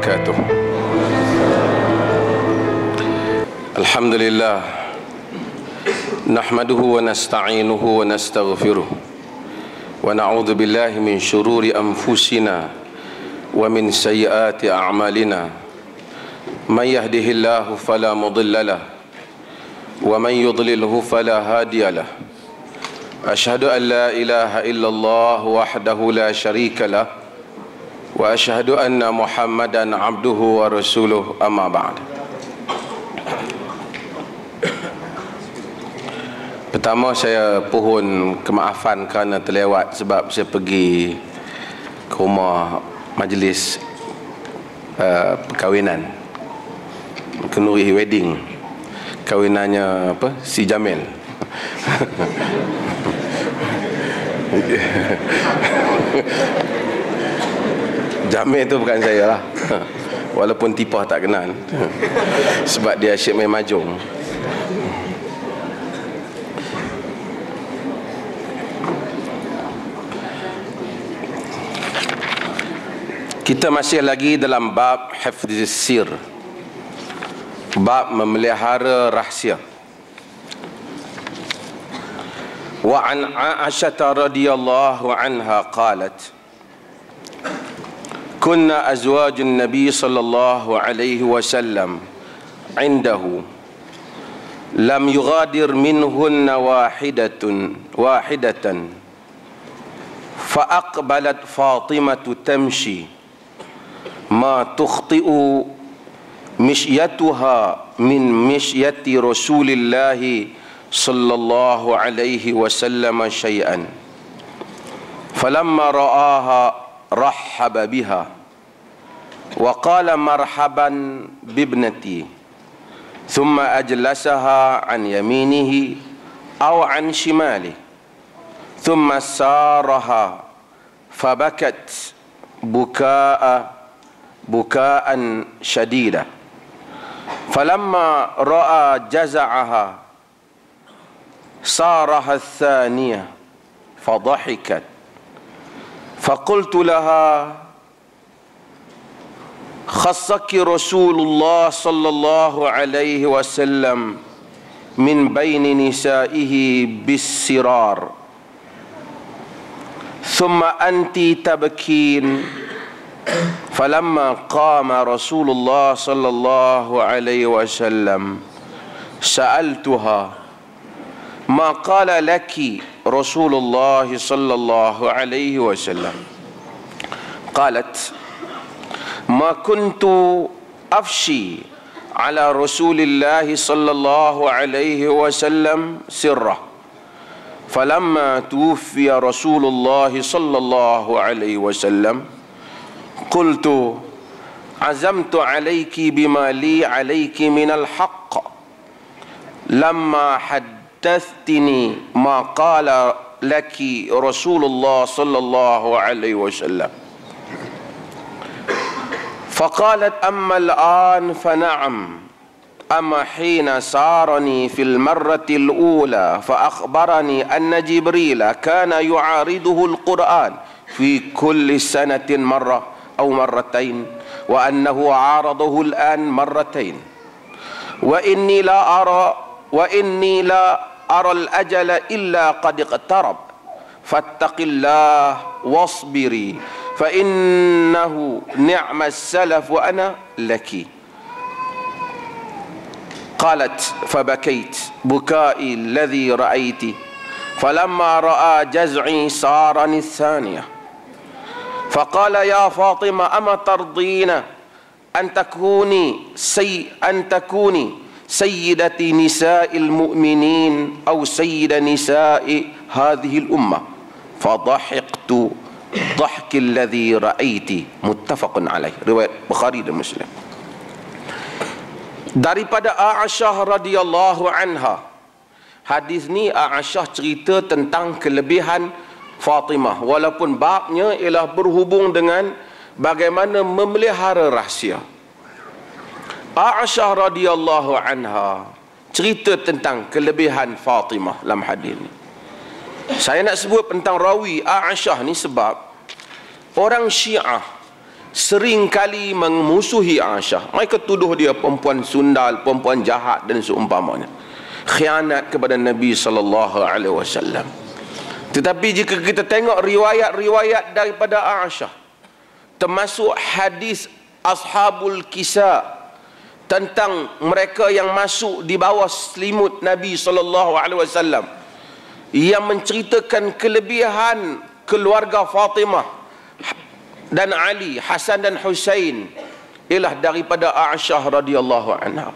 wabarakatuh. Alhamdulillah, nahmaduhu wa nasta'inuhu wa nastaghfiruh wa na'udzu billahi min syururi anfusina wa min sayyiati a'malina. Man yahdihillahu fala mudilla lahu wa man yudlilhu fala hadiya lahu. Asyhadu an la ilaha illallah wahdahu la syarika lah wa asyhadu anna Muhammadan abduhu wa rasuluh, amma ba'd. Pertama, saya pohon kemaafan kerana terlewat sebab saya pergi ke rumah majlis perkahwinan, kenduri wedding, kahwinannya si Jamil. Jamil tu bukan saya lah, walaupun tipah tak kenal, sebab dia asyik main mahjong. Kita masih lagi dalam bab hifdz sir, bab memelihara rahsia. Wa an Aisyah radhiyallahu anha qalat, kunna azwajun nabi sallallahu alaihi wasallam indahu lam yughadir minhunna wahidatan fa aqbalat Fatimatu tamshi ma tukhti'u mishyatuha min mishyati Rasulillahi sallallahu alaihi wasallam syai'an falamma ra'aha rahhaba biha wa qala marhaban bibnati thumma ajlasaha an yaminihi aw an shimalihi thumma saraha fabakat bukaan shadida falamma ra'a jaza'aha saraha الثانية فضحكت فقلت لها خصك رسول الله صلى الله عليه وسلم من بين نسائه بالسرار ثم أنت تبكين فلما قام رسول الله صلى الله عليه وسلم سألتها ما قال لك رسول الله صلى الله عليه وسلم قالت ما كنت أفشي على رسول الله صلى الله عليه وسلم سره فلما توفي رسول الله صلى الله عليه وسلم قلت عزمت عليك بما لي عليك من الحق لما حدثتني ما قال لك رسول الله صلى الله عليه وسلم فقالت أما الآن فنعم أما حين سارني في المرة الأولى فأخبرني أن جبريل كان يعارضه القرآن في كل سنة مرة أو مرتين وأنه عارضه الآن مرتين وإني لا أرى الأجل إلا قد اقترب فاتق الله واصبري فإنه نعم السلف وأنا لك. قالت فبكيت بكائي الذي رأيت فلما رأى جزعي سارني الثانية فقال يا فاطمة أما ترضين أن تكوني سيدة نساء المؤمنين أو سيد نساء هذه الأمة فضحكت ضحك الذي رأيت متفق عليه riwayat Bukhari dan Muslim. Daripada Aisyah radhiyallahu anha, hadis ni Aisyah cerita tentang kelebihan Fatimah, walaupun babnya ialah berhubung dengan bagaimana memelihara rahsia. Aisyah radhiyallahu anha cerita tentang kelebihan Fatimah dalam hadis ni. Saya nak sebut tentang rawi Aisyah ni sebab orang Syiah sering kali memusuhi Aisyah. Mereka tuduh dia perempuan sundal, perempuan jahat dan seumpamanya. Khianat kepada Nabi SAW. Tetapi jika kita tengok riwayat-riwayat daripada Aisyah, termasuk hadis Ashabul Kisa tentang mereka yang masuk di bawah selimut Nabi SAW, yang menceritakan kelebihan keluarga Fatimah dan Ali, Hasan dan Husain, ialah daripada Aisyah radhiyallahu anha.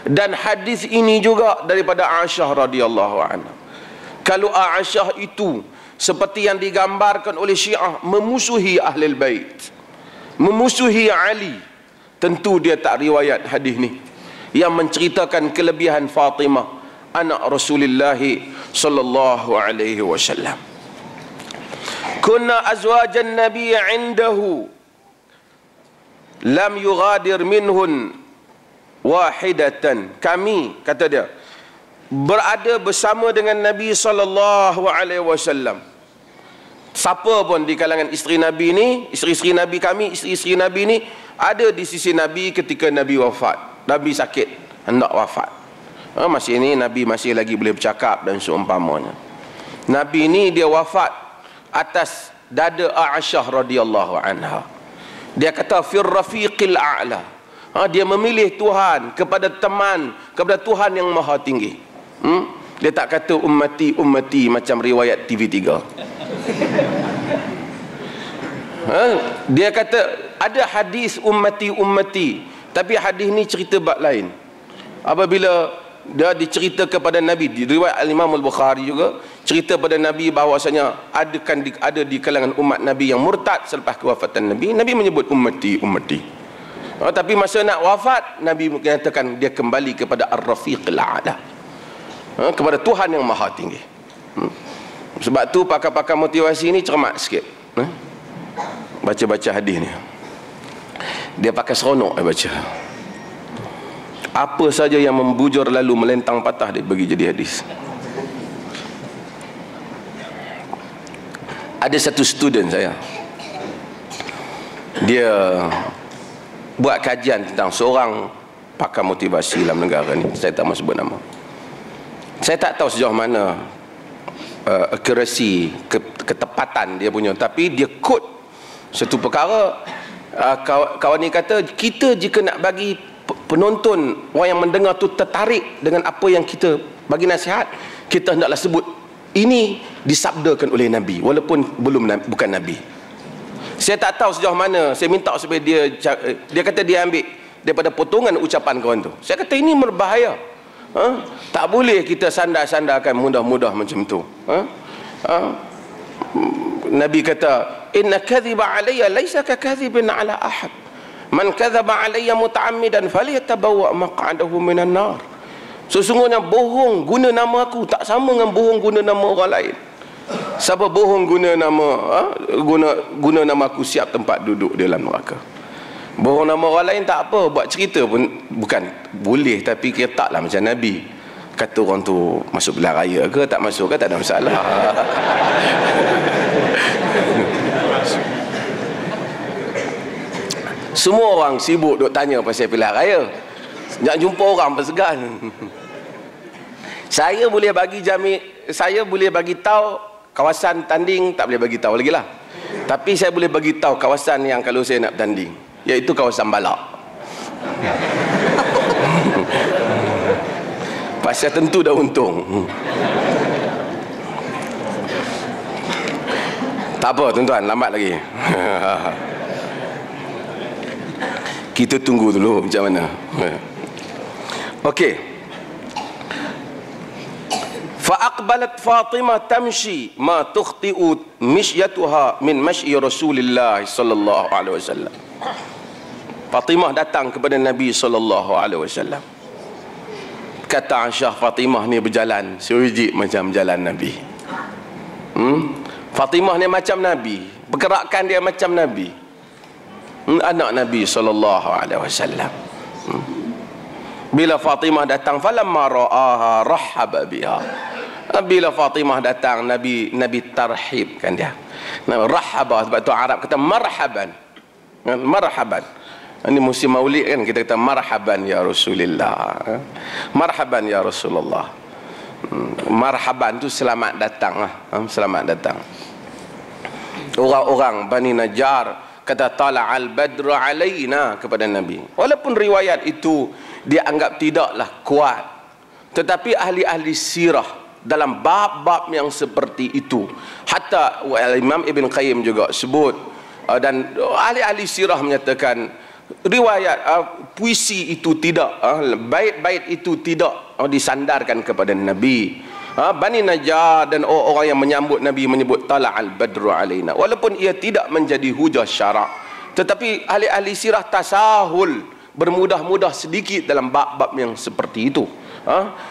Dan hadis ini juga daripada Aisyah radhiyallahu anha. Kalau Aisyah itu seperti yang digambarkan oleh Syiah, memusuhi Ahlul Bait, memusuhi Ali, tentu dia tak riwayat hadis ni yang menceritakan kelebihan Fatimah, anak Rasulullah sallallahu alaihi wasallam. Kunna azwajan Nabi indahu lam yughadir minhun wahidatan. Kami, kata dia, berada bersama dengan Nabi sallallahu alaihi wasallam. Siapa pun di kalangan isteri Nabi ni, isteri-isteri Nabi kami, isteri-isteri Nabi ni ada di sisi Nabi ketika Nabi wafat. Nabi sakit, hendak wafat. Masih ni Nabi masih lagi boleh bercakap dan seumpamanya. Nabi ni dia wafat atas dada Aisyah radhiyallahu anha. Dia kata fir rafiqil a'la. Dia memilih Tuhan kepada teman, kepada Tuhan yang maha tinggi. Dia tak kata ummati ummati macam riwayat TV3. Dia kata ada hadis ummati ummati, tapi hadis ni cerita bab lain. Apabila dia dicerita kepada Nabi, di riwayat Al-Imam Al-Bukhari juga cerita pada Nabi bahawasanya ada di kalangan umat Nabi yang murtad selepas kewafatan Nabi. Nabi menyebut ummati ummati. Tapi masa nak wafat, Nabi menyatakan dia kembali kepada Ar-Rafiqil A'la, kepada Tuhan yang maha tinggi. Sebab tu pakar-pakar motivasi ni cermat sikit, baca-baca hadis ni. Dia pakai seronok dia baca. Apa saja yang membujur lalu melentang patah dia bagi jadi hadis. Ada satu student saya, dia buat kajian tentang seorang pakar motivasi dalam negara ni. Saya tak mahu sebut nama. Saya tak tahu sejauh mana accuracy, ketepatan dia punya, tapi dia quote satu perkara. Kawan ni kata, kita jika nak bagi penonton, orang yang mendengar tu tertarik dengan apa yang kita bagi nasihat, kita hendaklah sebut ini disabdakan oleh Nabi walaupun bukan Nabi. Saya tak tahu sejauh mana. Saya minta supaya dia kata dia ambil daripada potongan ucapan kawan tu. Saya kata ini berbahaya. Tak boleh kita sandar-sandarkan mudah-mudah macam tu. Nabi kata, inna kadhiba alayya laysa ka kadhibin ala ahad. Man kadzaba alayya muta'ammidan falyatabawwa maq'adahu minan nar. Sesungguhnya bohong guna nama aku tak sama dengan bohong guna nama orang lain. Siapa bohong guna nama guna nama aku, siap tempat duduk dalam neraka. Bohong nama orang lain tak apa, buat cerita pun bukan boleh, tapi kira taklah macam Nabi. Kata orang tu masuk pilihan raya ke tak masuk ke tak ada masalah. Semua orang sibuk duk tanya pasal pilihan raya. Nak jumpa orang pun segan. Saya boleh bagi tahu kawasan tanding, tak boleh bagi tahu lagi lah. Tapi saya boleh bagi tahu kawasan yang kalau saya nak bertanding, iaitu kawasan balak. Pasal tentu dah untung. Tak apa tuan-tuan, lambat lagi. Kita tunggu dulu macam mana. Okey. Fa aqbalat Fatimah tamshi ma tukhti'u mishyatuha min mashyi Rasulillah sallallahu alaihi wasallam. Fatimah datang kepada Nabi sallallahu alaihi wasallam. Kata Aisyah, Fatimah ni berjalan sewujud macam jalan Nabi. Fatimah ni macam Nabi, pergerakan dia macam Nabi. Anak Nabi sallallahu alaihi wasallam. Bila Fatimah datang, falamma ra'aha rahhaba biha. Bila Fatimah datang, Nabi tarhibkan dia. Rahaba, sebab tu Arab kata marhaban. Marhaban. Ini musim Maulid kan, kita kata marhaban ya Rasulullah. Marhaban ya Rasulullah. Marhaban tu selamat datang lah. Selamat datang. Orang-orang Bani Najjar kata tala'al badru alaina kepada Nabi. Walaupun riwayat itu dia anggap tidaklah kuat, tetapi ahli-ahli sirah dalam bab-bab yang seperti itu, hatta Imam Ibn Qayyim juga sebut, dan ahli-ahli sirah menyatakan riwayat puisi itu tidak, bait-bait itu tidak disandarkan kepada Nabi. Bani Najjar dan orang yang menyambut Nabi menyebut tala'al badru alaina, walaupun ia tidak menjadi hujah syarak, tetapi ahli-ahli sirah tasahul, bermudah-mudah sedikit dalam bab-bab yang seperti itu.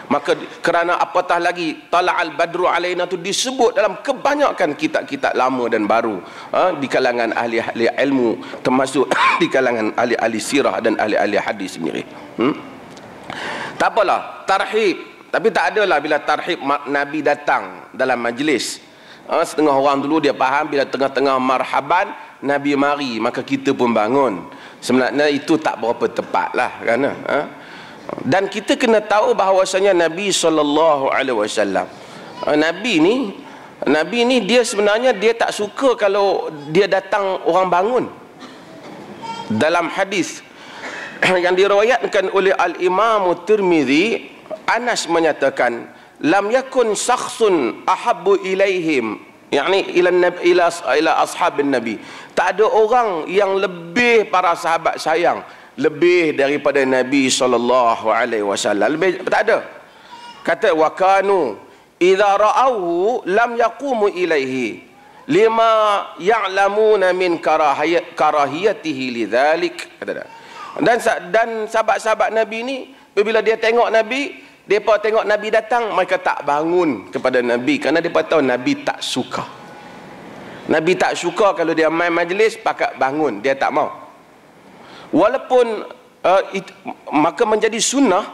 Maka kerana apatah lagi tala'al badru alaina itu disebut dalam kebanyakan kitab-kitab lama dan baru, di kalangan ahli-ahli ilmu, termasuk di kalangan ahli-ahli sirah dan ahli-ahli hadis sendiri. Tak apalah, tarhib. Tapi tak adalah bila tarhib Nabi datang dalam majlis. Setengah orang dulu dia faham bila tengah-tengah marhaban Nabi mari, maka kita pun bangun. Sebenarnya itu tak berapa tepat lah kan. Dan kita kena tahu bahawasanya Nabi SAW, Nabi ni dia sebenarnya dia tak suka kalau dia datang orang bangun. Dalam hadis yang diriwayatkan oleh Al-Imam Tirmizi, Anas menyatakan lam yakun syakhsun ahabbu ilaihim, yakni ila ashabin Nabi, tak ada orang yang lebih para sahabat sayang lebih daripada Nabi SAW. Lebih tak ada. Kata wa kanu idza ra'awhu lam yaqumu ilaihi lima ya'lamuna min karahiyatihi lidzalik. Dan sahabat-sahabat Nabi ni bila dia tengok Nabi, mereka tengok Nabi datang, mereka tak bangun kepada Nabi kerana mereka tahu Nabi tak suka. Nabi tak suka kalau dia main majlis pakat bangun, dia tak mau. Walaupun maka menjadi sunnah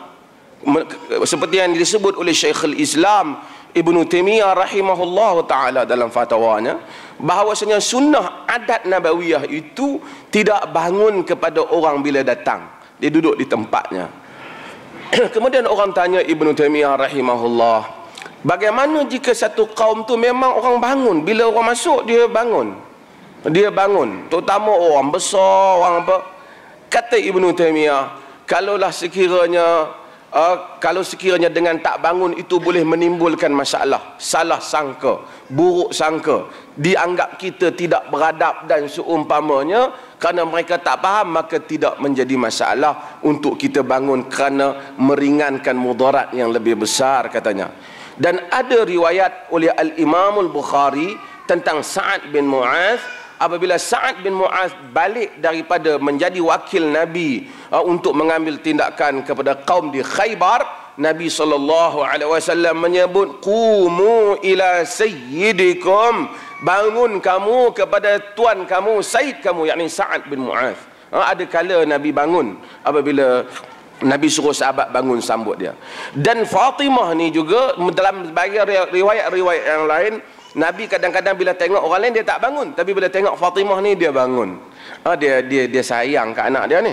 seperti yang disebut oleh Syekhul Islam Ibn Taimiyah rahimahullah ta'ala dalam fatwanya, bahawasanya sunnah adat nabawiyah itu tidak bangun kepada orang bila datang, dia duduk di tempatnya. Kemudian orang tanya Ibn Taimiyah rahimahullah, bagaimana jika satu kaum tu memang orang bangun, bila orang masuk dia bangun, terutama orang besar, orang apa. Kata Ibn Taimiyah, kalaulah sekiranya dengan tak bangun itu boleh menimbulkan masalah, salah sangka, buruk sangka, dianggap kita tidak beradab dan seumpamanya, kerana mereka tak faham, maka tidak menjadi masalah untuk kita bangun kerana meringankan mudarat yang lebih besar katanya. Dan ada riwayat oleh Al-Imam Al-Bukhari tentang Sa'ad bin Mu'adh, apabila Sa'ad bin Mu'adh balik daripada menjadi wakil Nabi untuk mengambil tindakan kepada kaum di Khaybar, Nabi SAW menyebut qumu ila sayyidikum, bangun kamu kepada tuan kamu, sayyid kamu, yakni Sa'ad bin Mu'adh. Ada kala Nabi bangun apabila Nabi suruh sahabat bangun sambut dia. Dan Fatimah ni juga dalam sebagian riwayat-riwayat yang lain, Nabi kadang-kadang bila tengok orang lain dia tak bangun, tapi bila tengok Fatimah ni dia bangun. Dia sayang kat anak dia ni.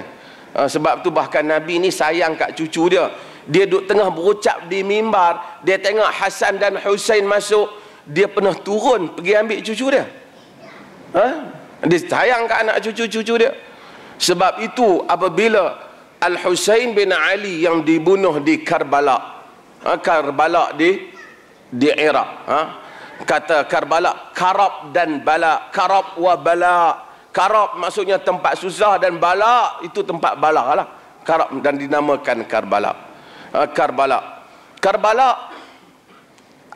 Sebab tu bahkan Nabi ni sayang kat cucu dia. Dia duduk tengah berucap di mimbar, dia tengok Hasan dan Husain masuk, dia pernah turun pergi ambil cucu dia. Dia sayang kat anak cucu-cucu dia. Sebab itu apabila Al-Husain bin Ali yang dibunuh di Karbala, Karbala di Iraq, kata Karbala, Karab dan Bala, Karab wa Bala. Karab maksudnya tempat susah, dan Bala itu tempat bala lah. Karab, dan dinamakan Karbala. Karbala,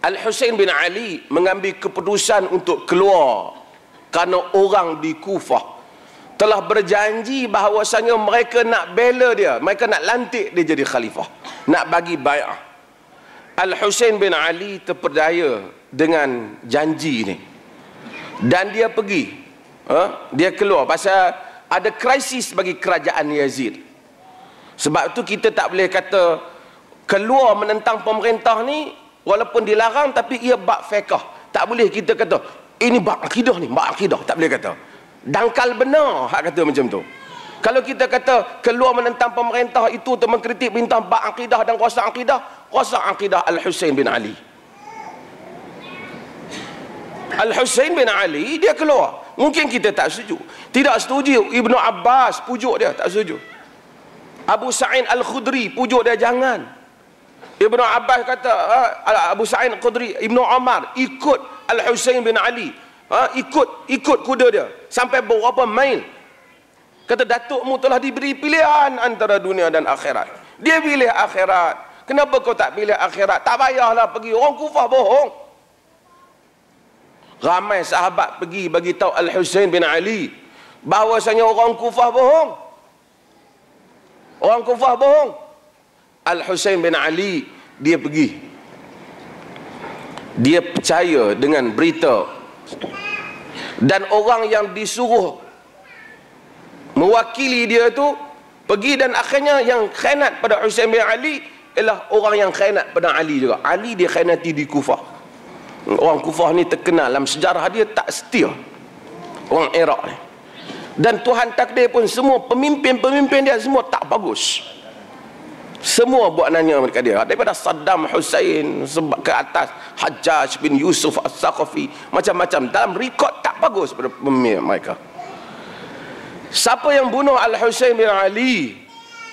Al-Husain bin Ali mengambil keputusan untuk keluar kerana orang di Kufah telah berjanji bahawasanya mereka nak bela dia, mereka nak lantik dia jadi khalifah, nak bagi bai'ah. Al-Husain bin Ali terperdaya dengan janji ni, dan dia pergi, dia keluar pasal ada krisis bagi kerajaan Yazid. Sebab tu kita tak boleh kata keluar menentang pemerintah ni walaupun dilarang, tapi ia bab fiqh. Tak boleh kita kata ini bab akidah ni, bab akidah, tak boleh kata. Dangkal benar hak kata macam tu. Kalau kita kata keluar menentang pemerintah itu untuk mengkritik bintang bab akidah dan rosak akidah Al-Husain bin Ali. Al-Husain bin Ali dia keluar. Mungkin kita tak setuju. Tidak setuju. Ibnu Abbas pujuk dia, tak setuju. Abu Sa'id Al-Khudri pujuk dia, jangan. Ibnu Abbas kata, Abu Sa'id Al-Khudri, Ibnu Umar ikut Al-Husain bin Ali. Ikut kuda dia sampai beberapa mil. Kata, datukmu telah diberi pilihan antara dunia dan akhirat. Dia pilih akhirat. Kenapa kau tak pilih akhirat? Tak payahlah pergi. Orang Kufah bohong. Ramai sahabat pergi bagi tahu Al-Husain bin Ali bahawasanya orang Kufah bohong. Orang Kufah bohong. Al-Husain bin Ali dia pergi. Dia percaya dengan berita. Dan orang yang disuruh mewakili dia tu pergi, dan akhirnya yang khianat pada Husain bin Ali ialah orang yang khianat pada Ali juga. Ali dia khianati di Kufah. Orang Kufah ni terkenal dalam sejarah dia tak setia. Orang Iraq ni. Dan Tuhan takdir pun semua pemimpin-pemimpin dia semua tak bagus. Semua buat nanya mereka dia. Daripada Saddam Hussein sebab ke atas Hajjaj bin Yusuf As-Saqafi, macam-macam. Dalam rekod tak bagus pada pemimpin mereka. Siapa yang bunuh Al-Husain bin Ali?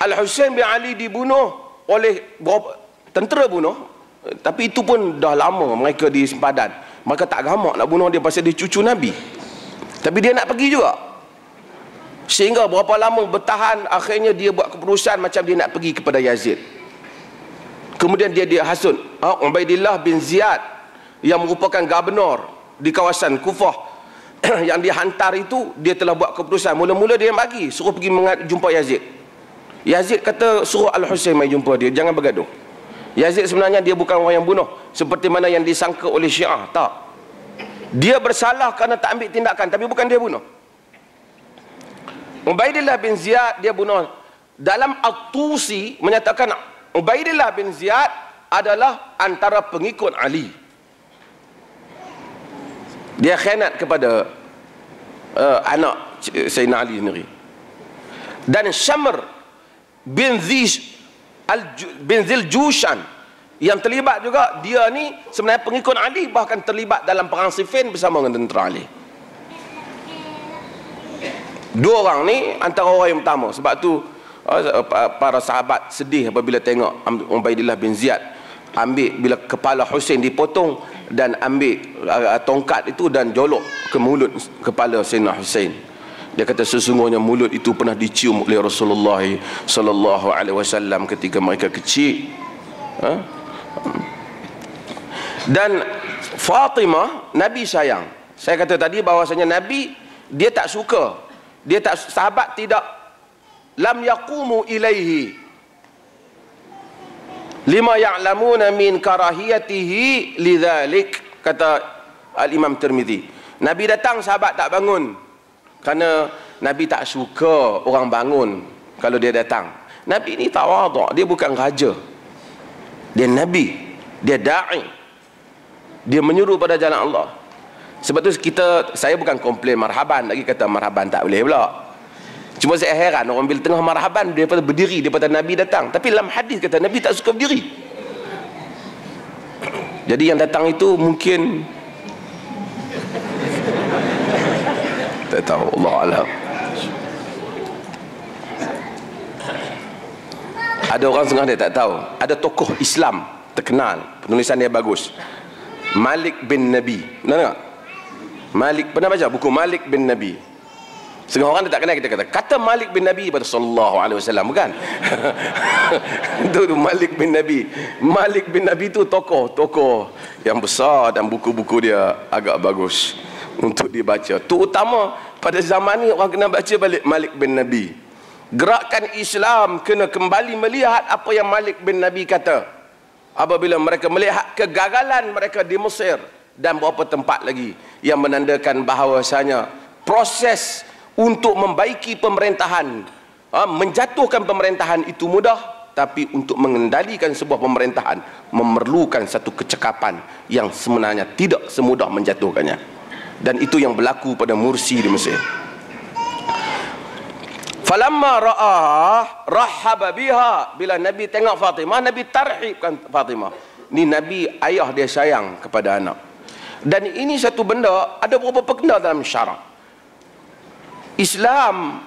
Al-Husain bin Ali dibunuh oleh tentera bunuh. Tapi itu pun dah lama mereka di sempadan. Mereka tak gamak nak bunuh dia pasal dia cucu Nabi. Tapi dia nak pergi juga. Sehingga berapa lama bertahan, akhirnya dia buat keputusan macam dia nak pergi kepada Yazid. Kemudian dia hasut Ubaidillah bin Ziyad yang merupakan gubernur di kawasan Kufah. Yang dihantar itu, dia telah buat keputusan. Mula-mula dia yang bagi, suruh pergi jumpa Yazid. Yazid kata suruh Al-Husain mai jumpa dia, jangan bergaduh. Yazid sebenarnya dia bukan orang yang bunuh seperti mana yang disangka oleh Syiah. Tak. Dia bersalah kerana tak ambil tindakan, tapi bukan dia bunuh. Ubaidillah bin Ziyad dia bunuh. Dalam At-Tusi menyatakan Ubaidillah bin Ziyad adalah antara pengikut Ali. Dia khianat kepada anak Sayyidina Ali sendiri. Dan Syamr bin Ziljushan yang terlibat juga, dia ni sebenarnya pengikut Ali, bahkan terlibat dalam perang Siffin bersama dengan tentera Ali. Dua orang ni antara orang yang pertama. Sebab tu para sahabat sedih apabila tengok Ubaidillah bin Ziyad ambil, bila kepala Husain dipotong, dan ambil tongkat itu dan jolok ke mulut kepala Sayyidina Husain. Dia kata sesungguhnya mulut itu pernah dicium oleh Rasulullah sallallahu alaihi wasallam ketika mereka kecil. Dan Fatimah Nabi sayang. Saya kata tadi bahawasanya Nabi dia tak suka, dia tak, sahabat tidak, lam yaqumu ilaihi lima ya'lamuna min karahiyatihi lidzalik, kata Al-Imam Tirmizi. Nabi datang, sahabat tak bangun kerana Nabi tak suka orang bangun kalau dia datang. Nabi ni tawaduk, dia bukan raja, dia Nabi, dia da'i, dia menyuruh pada jalan Allah. Sebab tu saya bukan komplain marhaban lagi, kata marhaban tak boleh pula. Cuma saya heran orang bila tengah marhaban daripada berdiri daripada Nabi datang, tapi dalam hadis kata Nabi tak suka berdiri. Jadi yang datang itu mungkin tak tahu, Allah alam. Ada orang setengah dia tak tahu, ada tokoh Islam terkenal, penulisan dia bagus, Malik bin Nabi. Pernah tak? Malik, pernah baca buku Malik bin Nabi? Setengah orang dia tak kenal, kita kata Malik bin Nabi pada sallallahu alaihi wasallam, bukan? Itu Malik bin Nabi. Malik bin Nabi itu tokoh yang besar, dan buku-buku dia agak bagus untuk dibaca. Terutama pada zaman ni orang kena baca balik Malik bin Nabi. Gerakan Islam kena kembali melihat apa yang Malik bin Nabi kata apabila mereka melihat kegagalan mereka di Mesir dan beberapa tempat lagi, yang menandakan bahawasanya proses untuk membaiki pemerintahan, menjatuhkan pemerintahan itu mudah, tapi untuk mengendalikan sebuah pemerintahan memerlukan satu kecekapan yang sebenarnya tidak semudah menjatuhkannya. Dan itu yang berlaku pada Mursi di Mesir. Falamma ra'ah rahaba biha. Bila Nabi tengok Fatimah, Nabi tarhibkan Fatimah. Ni Nabi, ayah dia sayang kepada anak. Dan ini satu benda, ada beberapa benda dalam syarak Islam.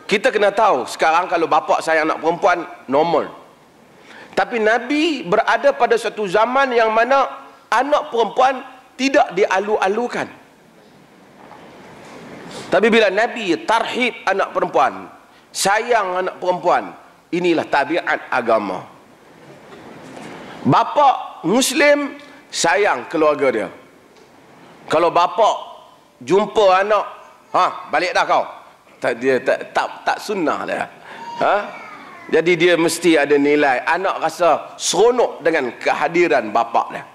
Kita kena tahu, sekarang kalau bapa sayang anak perempuan, normal. Tapi Nabi berada pada satu zaman yang mana anak perempuan tidak dialu-alukan. Tapi bila Nabi tarhib anak perempuan, sayang anak perempuan, inilah tabiat agama. Bapa Muslim sayang keluarga dia. Kalau bapa jumpa anak, balik dah kau. Dia tak sunnah dia. Jadi dia mesti ada nilai. Anak rasa seronok dengan kehadiran bapa dia.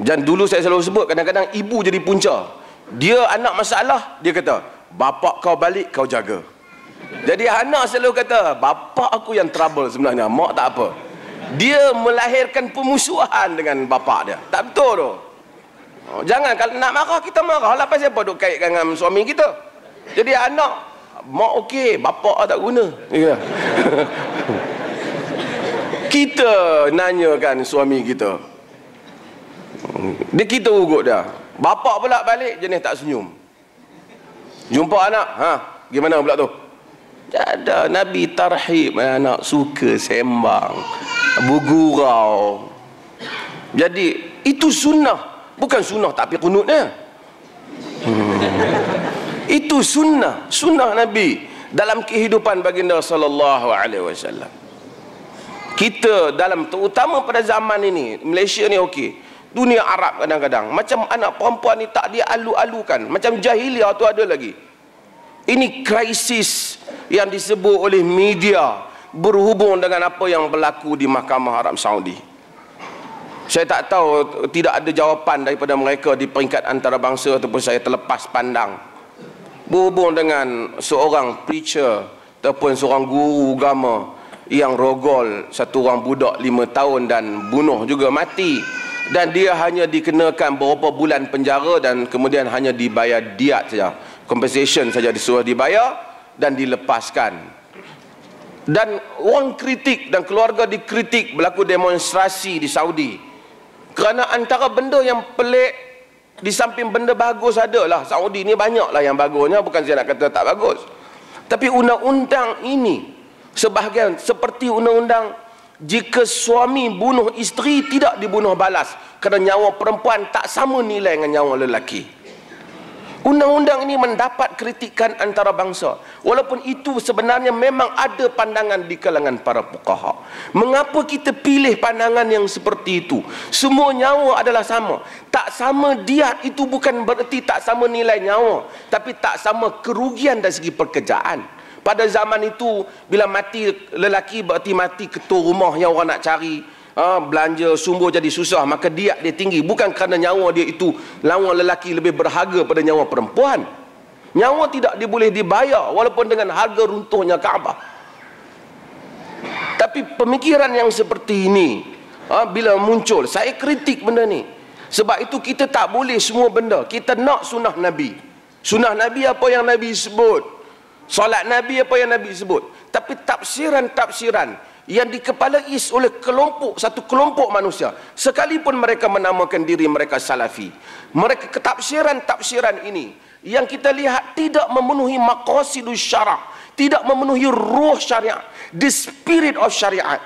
Dan dulu saya selalu sebut, kadang-kadang ibu jadi punca. Dia anak masalah, dia kata, bapa kau balik kau jaga. Jadi anak selalu kata, bapa aku yang trouble sebenarnya, mak tak apa. Dia melahirkan permusuhan dengan bapa dia. Tak betul tu. Jangan, kalau nak marah, kita marah lah. Pasal apa duk kaitkan dengan suami kita? Jadi anak, mak okey, bapa tak guna. Kita nanyakan suami kita, dia kita ugut dah. Bapa pula balik jenis tak senyum. Jumpa anak, gimana pula tu? Ada Nabi tarhib anak, suka sembang, bergurau. Jadi itu sunnah, bukan sunnah tapi kunutnya. Itu sunnah, sunnah Nabi dalam kehidupan baginda sallallahu alaihi wasallam. Kita dalam, terutama pada zaman ini, Malaysia ni okey. Dunia Arab kadang-kadang macam anak perempuan ni tak dia alu-alukan. Macam jahiliah tu ada lagi. Ini krisis yang disebut oleh media berhubung dengan apa yang berlaku di Mahkamah Arab Saudi. Saya tak tahu, tidak ada jawapan daripada mereka di peringkat antarabangsa ataupun saya terlepas pandang. Berhubung dengan seorang preacher ataupun seorang guru agama yang rogol satu orang budak 5 tahun dan bunuh juga mati. Dan dia hanya dikenakan beberapa bulan penjara dan kemudian hanya dibayar diat saja. Compensation saja disuruh dibayar dan dilepaskan. Dan orang kritik dan keluarga dikritik berlaku demonstrasi di Saudi. Kerana antara benda yang pelik, di samping benda bagus adalah, Saudi ni banyaklah yang bagusnya, bukan saya nak kata tak bagus. Tapi undang-undang ini, sebahagian seperti undang-undang jika suami bunuh isteri tidak dibunuh balas, kerana nyawa perempuan tak sama nilai dengan nyawa lelaki. Undang-undang ini mendapat kritikan antarabangsa, walaupun itu sebenarnya memang ada pandangan di kalangan para fuqaha. Mengapa kita pilih pandangan yang seperti itu? Semua nyawa adalah sama. Tak sama diat itu bukan bererti tak sama nilai nyawa, tapi tak sama kerugian dari segi pekerjaan. Pada zaman itu, bila mati lelaki berarti mati ketua rumah yang orang nak cari, belanja sumber jadi susah, maka diat dia tinggi. Bukan kerana nyawa dia itu, nyawa lelaki lebih berharga pada nyawa perempuan. Nyawa tidak boleh dibayar walaupun dengan harga runtuhnya Kaabah. Tapi pemikiran yang seperti ini, bila muncul, saya kritik benda ni. Sebab itu kita tak boleh semua benda. Kita nak sunnah Nabi. Sunnah Nabi apa yang Nabi sebut, solat Nabi apa yang Nabi sebut. Tapi tafsiran-tafsiran yang dikepalais oleh satu kelompok manusia, sekalipun mereka menamakan diri mereka salafi, mereka ketafsiran-tafsiran ini yang kita lihat tidak memenuhi maqasidus syarak, tidak memenuhi ruh syariat, the spirit of syariat.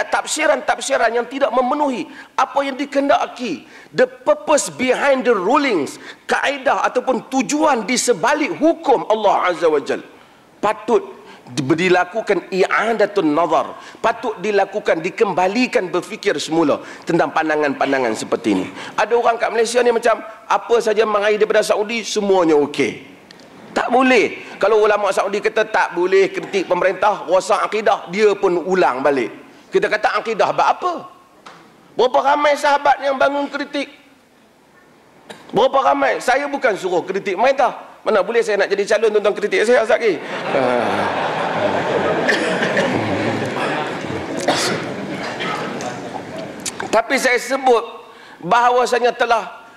Tafsiran-tafsiran yang tidak memenuhi apa yang dikehendaki, the purpose behind the rulings, kaedah ataupun tujuan di sebalik hukum Allah Azza wa Jal, patut dilakukan i'adatun nazar, patut dilakukan, dikembalikan berfikir semula tentang pandangan-pandangan seperti ini. Ada orang kat Malaysia ni macam apa saja meraih daripada Saudi semuanya okey. Tak boleh. Kalau ulama Saudi kata tak boleh kritik pemerintah, rosak akidah, dia pun ulang balik. Kita kata akidah bab apa? Berapa ramai sahabat yang bangun kritik? Berapa ramai? Saya bukan suruh kritik pemerintah. Mana boleh saya nak jadi calon tuan-tuan kritik saya, Ustaz Ki? Tapi saya sebut bahawasanya telah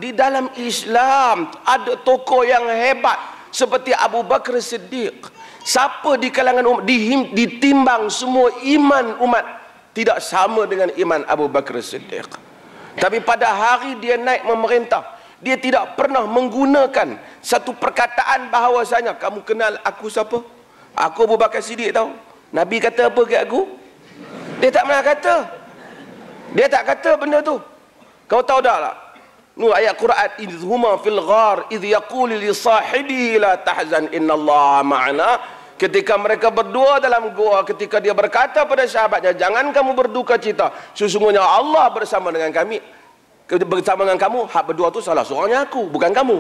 di dalam Islam ada tokoh yang hebat seperti Abu Bakar Siddiq. Siapa di kalangan umat ditimbang semua iman umat tidak sama dengan iman Abu Bakar Siddiq. Tapi pada hari dia naik memerintah, dia tidak pernah menggunakan satu perkataan bahawasanya kamu kenal aku siapa? Aku Abu Bakar Siddiq tahu. Nabi kata apa ke aku? Dia tak pernah kata. Dia tak kata benda tu. Kau tahu tak lah? Nu ayat Quran, idh huma fil ghar idh yaqulu li sahibihi la tahzan innallaha ma'ana. Ketika mereka berdua dalam gua, ketika dia berkata pada sahabatnya, jangan kamu berduka cita, sesungguhnya Allah bersama dengan kami, bersama dengan kamu. Hak berdua tu salah seorangnya aku, bukan kamu.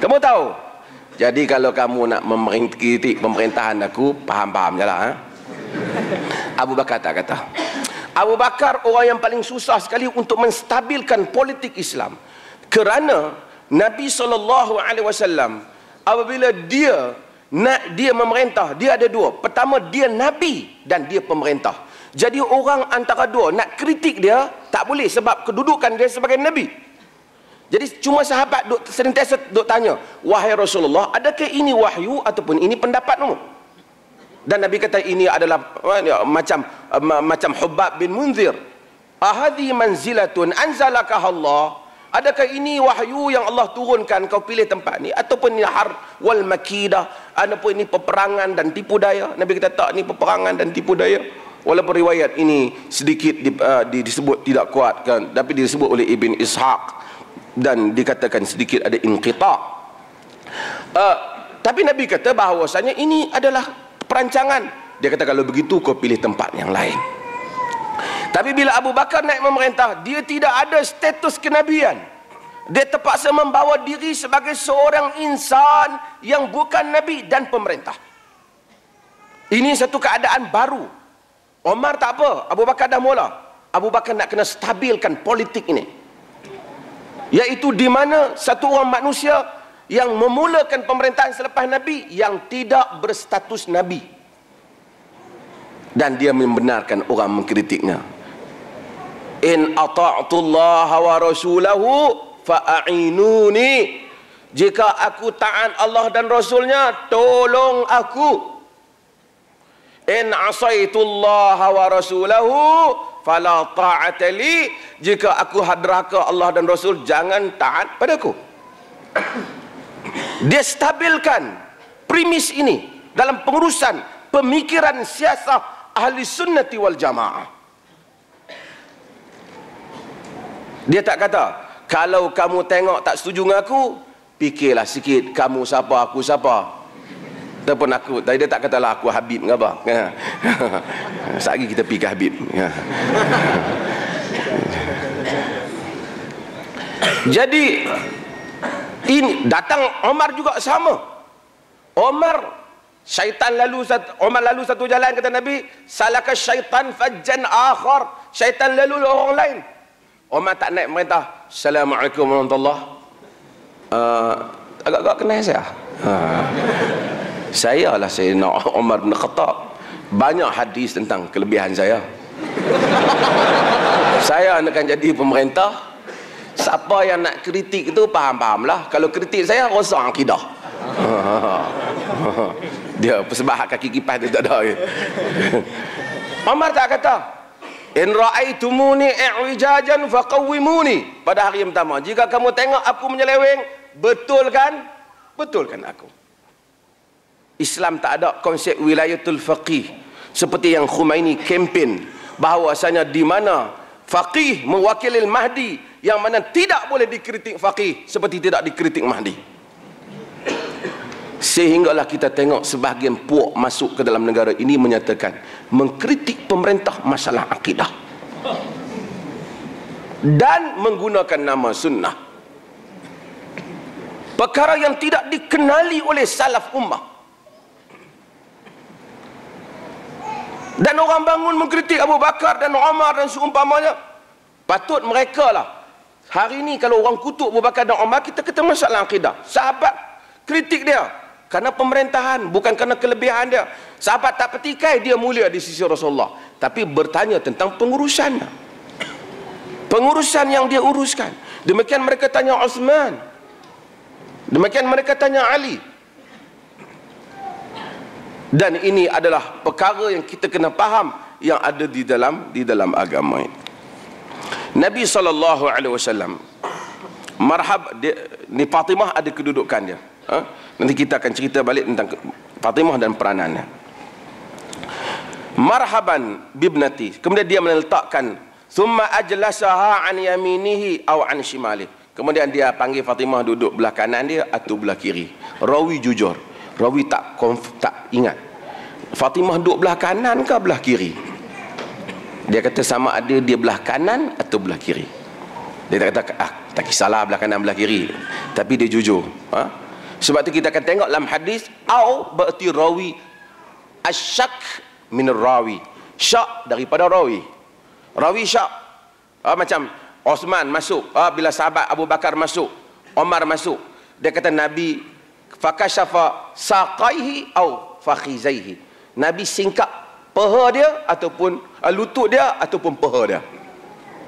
Kamu tahu? Jadi kalau kamu nak mengkritik pemerintahan aku, faham-faham je lah. Abu Bakar tak kata. Abu Bakar orang yang paling susah sekali untuk menstabilkan politik Islam. Kerana Nabi SAW, apabila dia memerintah, dia ada dua. Pertama, dia Nabi dan dia pemerintah. Jadi orang antara dua nak kritik dia tak boleh sebab kedudukan dia sebagai Nabi. Jadi cuma sahabat sentiasa duk tanya, wahai Rasulullah, adakah ini wahyu ataupun ini pendapatmu? Dan Nabi kata ini adalah macam Hubbab bin Munzir. Ahadhi manzilatun anzalakah Allah? Adakah ini wahyu yang Allah turunkan kau pilih tempat ni, ataupun ini harb wal makidah, ataupun ini peperangan dan tipu daya? Nabi kata tak, ini peperangan dan tipu daya. Walaupun riwayat ini sedikit disebut tidak kuat kan, tapi disebut oleh Ibn Ishaq dan dikatakan sedikit ada inqita'. Tapi Nabi kata bahawasanya ini adalah perancangan. Dia kata kalau begitu kau pilih tempat yang lain. Tapi bila Abu Bakar naik memerintah, dia tidak ada status kenabian. Dia terpaksa membawa diri sebagai seorang insan yang bukan nabi dan pemerintah. Ini satu keadaan baru. Omar tak apa, Abu Bakar dah mula. Abu Bakar nak kena stabilkan politik ini, iaitu di mana satu orang manusia yang memulakan pemerintahan selepas Nabi yang tidak berstatus Nabi, dan dia membenarkan orang mengkritiknya. In ata'tullaha wa rasulahu fa'inuni. Jika aku taat Allah dan Rasulnya, tolong aku. In asaitullaha wa rasulahu fala ta'ata li. Jika aku hadraka Allah dan Rasul, jangan taat padaku. Dia stabilkan premis ini dalam pengurusan pemikiran siasah ahli sunnati wal jamaah. Dia tak kata, kalau kamu tengok tak setuju dengan aku, fikirlah sikit kamu siapa, aku siapa. Ataupun aku, tadi dia tak katalah aku Habib ke apa. Sekali kita pergi ke Habib. Jadi ini datang Omar juga sama. Omar lalu satu jalan, kata Nabi, salaka syaitan fajjan akhar. Syaitan lalu orang lain. Omar tak naik merintah, Assalamualaikum warahmatullahi. Agak-agak kenal saya. Saya lah Sayyidina Umar bin Khattab. Banyak hadis tentang kelebihan saya. Saya akan jadi pemerintah. Siapa yang nak kritik itu faham-faham lah. Kalau kritik saya, rosak akidah. Dia persebab kaki kipas dia tak ada. Umar tak kata, in ra'aitumuni i'wijajan faqawwimuni. Pada hari yang pertama, jika kamu tengok aku menyeleweng, betulkan aku. Islam tak ada konsep wilayatul faqih seperti yang Khumaini kempen bahawasanya di mana faqih mewakili Mahdi, yang mana tidak boleh dikritik faqih seperti tidak dikritik Mahdi. Sehinggalah kita tengok sebahagian puak masuk ke dalam negara ini menyatakan mengkritik pemerintah masalah akidah dan menggunakan nama sunnah, perkara yang tidak dikenali oleh salaf ummah. Dan orang bangun mengkritik Abu Bakar dan Umar dan seumpamanya. Patut mereka lah. Hari ini kalau orang kutuk Abu Bakar dan Umar, kita kata masalah akidah. Sahabat kritik dia kerana pemerintahan, bukan kerana kelebihan dia. Sahabat tak petikai dia mulia di sisi Rasulullah, tapi bertanya tentang pengurusannya, pengurusan yang dia uruskan. Demikian mereka tanya Uthman. Demikian mereka tanya Ali. Dan ini adalah perkara yang kita kena faham yang ada di dalam agama ini. Nabi SAW ni Fatimah ada kedudukan dia. Nanti kita akan cerita balik tentang Fatimah dan peranannya. Marhaban bibnati. Kemudian dia meletakkan thumma ajlasaha an yaminihi aw an shimali. Kemudian dia panggil Fatimah duduk belah kanan dia atau belah kiri. Rawi jujur. Rawi tak ingat. Fatimah duduk belah kanan ke belah kiri? Dia kata sama ada dia belah kanan atau belah kiri. Dia tak kata tak kisahlah belah kanan belah kiri. Tapi dia jujur. Sebab tu kita akan tengok dalam hadis au berarti rawi asyak min rawi. Syak daripada rawi. Rawi syak. Macam Osman masuk, bila sahabat Abu Bakar masuk, Omar masuk, dia kata Nabi fakashafa saqaihi au fakhizaihi. Nabi singkap paha dia ataupun lutut dia ataupun paha dia.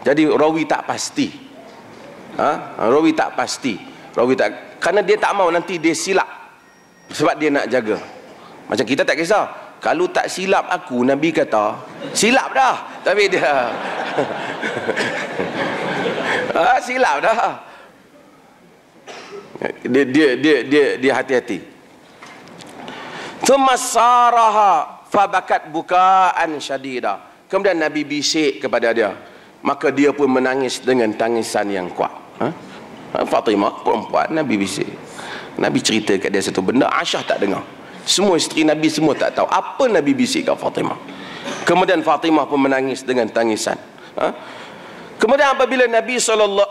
Jadi rawi tak pasti. Rawi tak pasti. Rawi tak, kerana dia tak mau nanti dia silap. Sebab dia nak jaga. Macam kita tak kisah. Kalau tak silap aku, Nabi kata silap dah. Tapi dia silap dah. Dia hati-hati. Thumma saraha fabakat bukaan syadida. Kemudian Nabi bisik kepada dia, maka dia pun menangis dengan tangisan yang kuat. Fatimah perempuan, Nabi bisik. Nabi cerita kat dia satu benda, Aisyah tak dengar. Semua isteri Nabi semua tak tahu apa Nabi bisik kat Fatimah. Kemudian Fatimah pun menangis dengan tangisan. Kemudian apabila Nabi SAW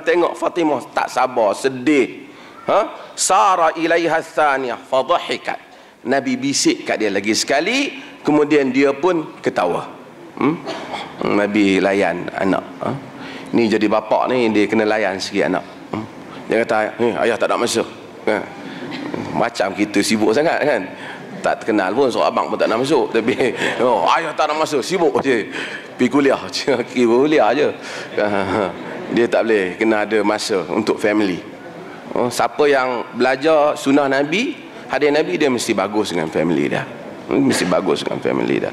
tengok Fatimah tak sabar, sedih, sara ilaiha thaniyah fadhahikat. Nabi bisik kat dia lagi sekali, kemudian dia pun ketawa. Nabi layan anak. Ni jadi bapak ni dia kena layan sikit anak. Dia kata, ayah tak nak masuk. Macam kita sibuk sangat kan. Tak kenal pun, so abang pun tak nak masuk. Tapi ayah tak nak masuk, sibuk je. Pergi kuliah, kuliah je. Dia tak boleh, kena ada masa untuk family. Siapa yang belajar sunnah Nabi, hadis Nabi, dia mesti bagus dengan family dia. Mesti bagus dengan family dia.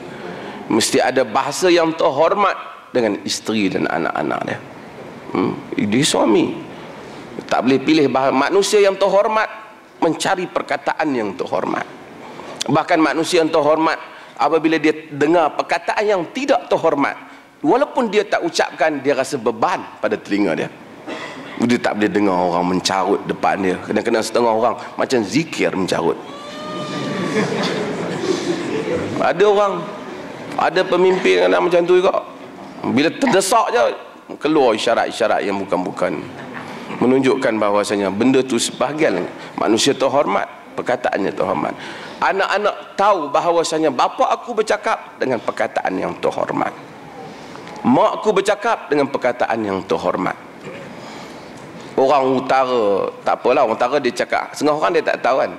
Mesti ada bahasa yang terhormat dengan isteri dan anak-anak dia. Dia suami. Tak boleh pilih bahasa. Manusia yang terhormat mencari perkataan yang terhormat. Bahkan manusia yang terhormat, apabila dia dengar perkataan yang tidak terhormat, walaupun dia tak ucapkan, dia rasa beban pada telinga dia. Dia tak boleh dengar orang mencarut depan dia. Kadang-kadang setengah orang macam zikir mencarut. Ada orang, ada pemimpin yang macam tu juga. Bila terdesak je, keluar isyarat-isyarat yang bukan-bukan, menunjukkan bahawasanya benda tu sebahagian manusia terhormat, perkataannya terhormat. Anak-anak tahu bahawasanya bapa aku bercakap dengan perkataan yang terhormat, mak aku bercakap dengan perkataan yang terhormat. Orang utara tak apalah, orang utara dia cakap, setengah orang dia tak tahu kan,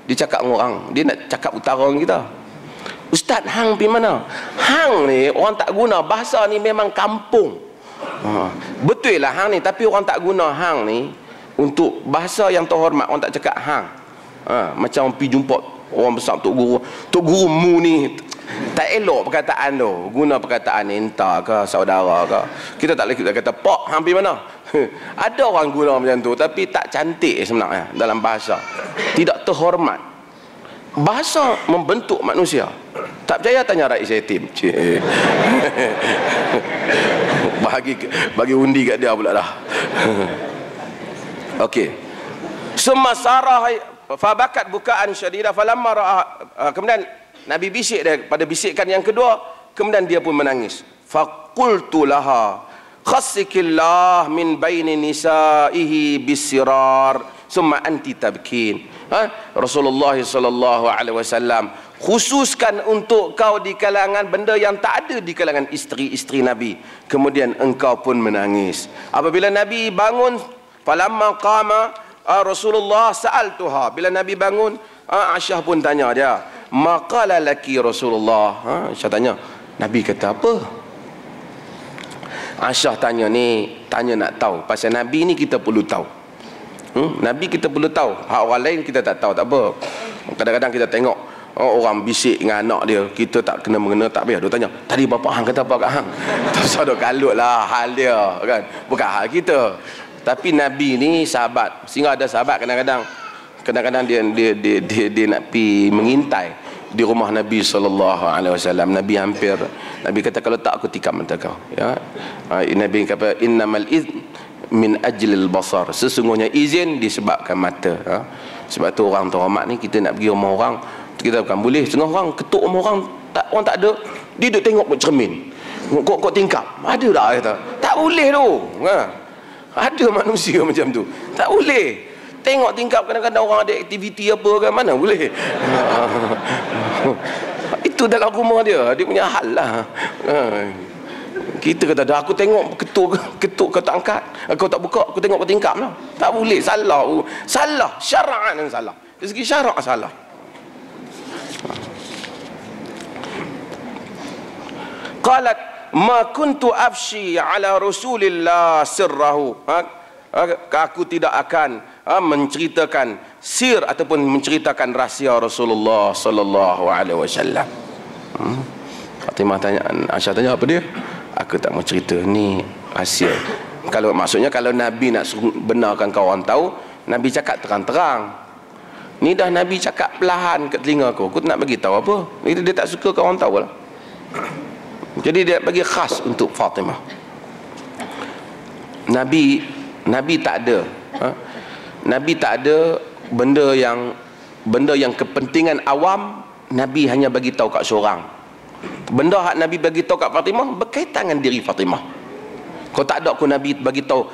dia cakap dengan orang, dia nak cakap utara dengan kita. Ustaz, hang pergi mana? Hang ni orang tak guna bahasa ni, memang kampung. Betul lah hang ni, tapi orang tak guna hang ni untuk bahasa yang terhormat. Orang tak cakap hang. Macam pergi jumpa orang besar, Tok Guru mu ni, tak elok perkataan tu. Guna perkataan entah ke saudara ke. Kita tak boleh kita kata pak, hang pergi mana? Ada orang guna macam tu, tapi tak cantik sebenarnya dalam bahasa. Tidak terhormat. Bahasa membentuk manusia. Tak percaya tanya Rais Yatim. Bagi undi kat dia pula dah. Okey. Summa sarah fabakat bukaan syadida falamma ra'a. Kemudian Nabi bisik dia pada bisikan yang kedua, kemudian dia pun menangis. Faqultu laha khassikillah min baini nisaihi bisirar summa anti tabkin. Rasulullah sallallahu alaihi wasallam khususkan untuk kau di kalangan benda yang tak ada di kalangan isteri-isteri Nabi, kemudian engkau pun menangis. Apabila Nabi bangun, falamma qama Rasulullah sa'altuha, bila Nabi bangun, Aisyah pun tanya dia, maqala laki Rasulullah. Aisyah tanya, Nabi kata apa? Aisyah tanya ni, tanya nak tahu pasal Nabi ni, kita perlu tahu. Nabi kita perlu tahu, hak orang lain kita tak tahu, tak apa. Kadang-kadang kita tengok orang bisik dengan anak dia, kita tak kena mengena, tak payah dia tanya, tadi bapa hang kata apa kat hang? Terus ada kalut lah hal dia kan, bukan hal kita. Tapi Nabi ni sahabat, sehingga ada sahabat kadang-kadang dia nak pergi mengintai di rumah Nabi SAW. Nabi kata, kalau tak aku tikam mata kau, ya. Nabi kata, innamal izn min ajlil basar, sesungguhnya izin disebabkan mata, ha? Sebab tu orang terhormat ni, kita nak pergi rumah orang, kita bukan boleh setengah orang ketuk rumah orang, orang tak ada, dia duduk tengok cermin, kok tingkap, ada tak kata, tak boleh tu, ha? Ada manusia macam tu, tak boleh tengok tingkap. Kadang-kadang orang ada aktiviti apa kan, mana boleh. Itu dalam rumah dia punya hal lah. Kita kata, dah aku tengok ketuk kau tak angkat, kau tak buka, aku tengok kau tingkap lah. Tak boleh, salah syara'an yang salah, dari segi syarak salah. Qalat ma kuntu afshi ala Rasulillah sirrahu, aku tidak akan menceritakan sir ataupun menceritakan rahsia Rasulullah sallallahu alaihi wasallam. Fatimah tanya, Aisyah tanya apa dia? Aku tak mau cerita, ni rahsia. Kalau maksudnya kalau Nabi nak benarkan kau orang tahu, Nabi cakap terang-terang. Ni dah Nabi cakap perlahan kat telinga aku nak bagi tahu apa? Dia tak suka kau orang tahu lah. Jadi dia bagi khas untuk Fatimah. Nabi tak ada, Nabi tak ada benda yang kepentingan awam, Nabi hanya bagi tahu kat seorang. Benda hak Nabi bagi tahu kat Fatimah berkaitan dengan diri Fatimah. Kau tak ada, kau Nabi bagi tahu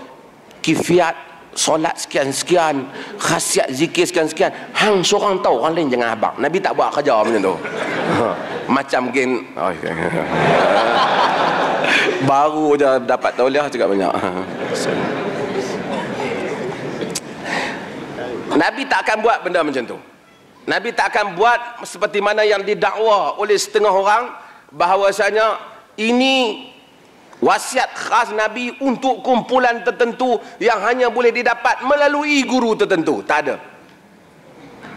kifiat solat sekian-sekian, khasiat zikir sekian-sekian, hang seorang tahu, orang lain jangan habaq. Nabi tak buat kerja macam tu. Macam gen baru je dapat tauliah cakap banyak. Nabi tak akan buat benda macam tu. Nabi tak akan buat seperti mana yang didakwa oleh setengah orang, bahawasanya ini wasiat khas Nabi untuk kumpulan tertentu yang hanya boleh didapat melalui guru tertentu. Tak ada.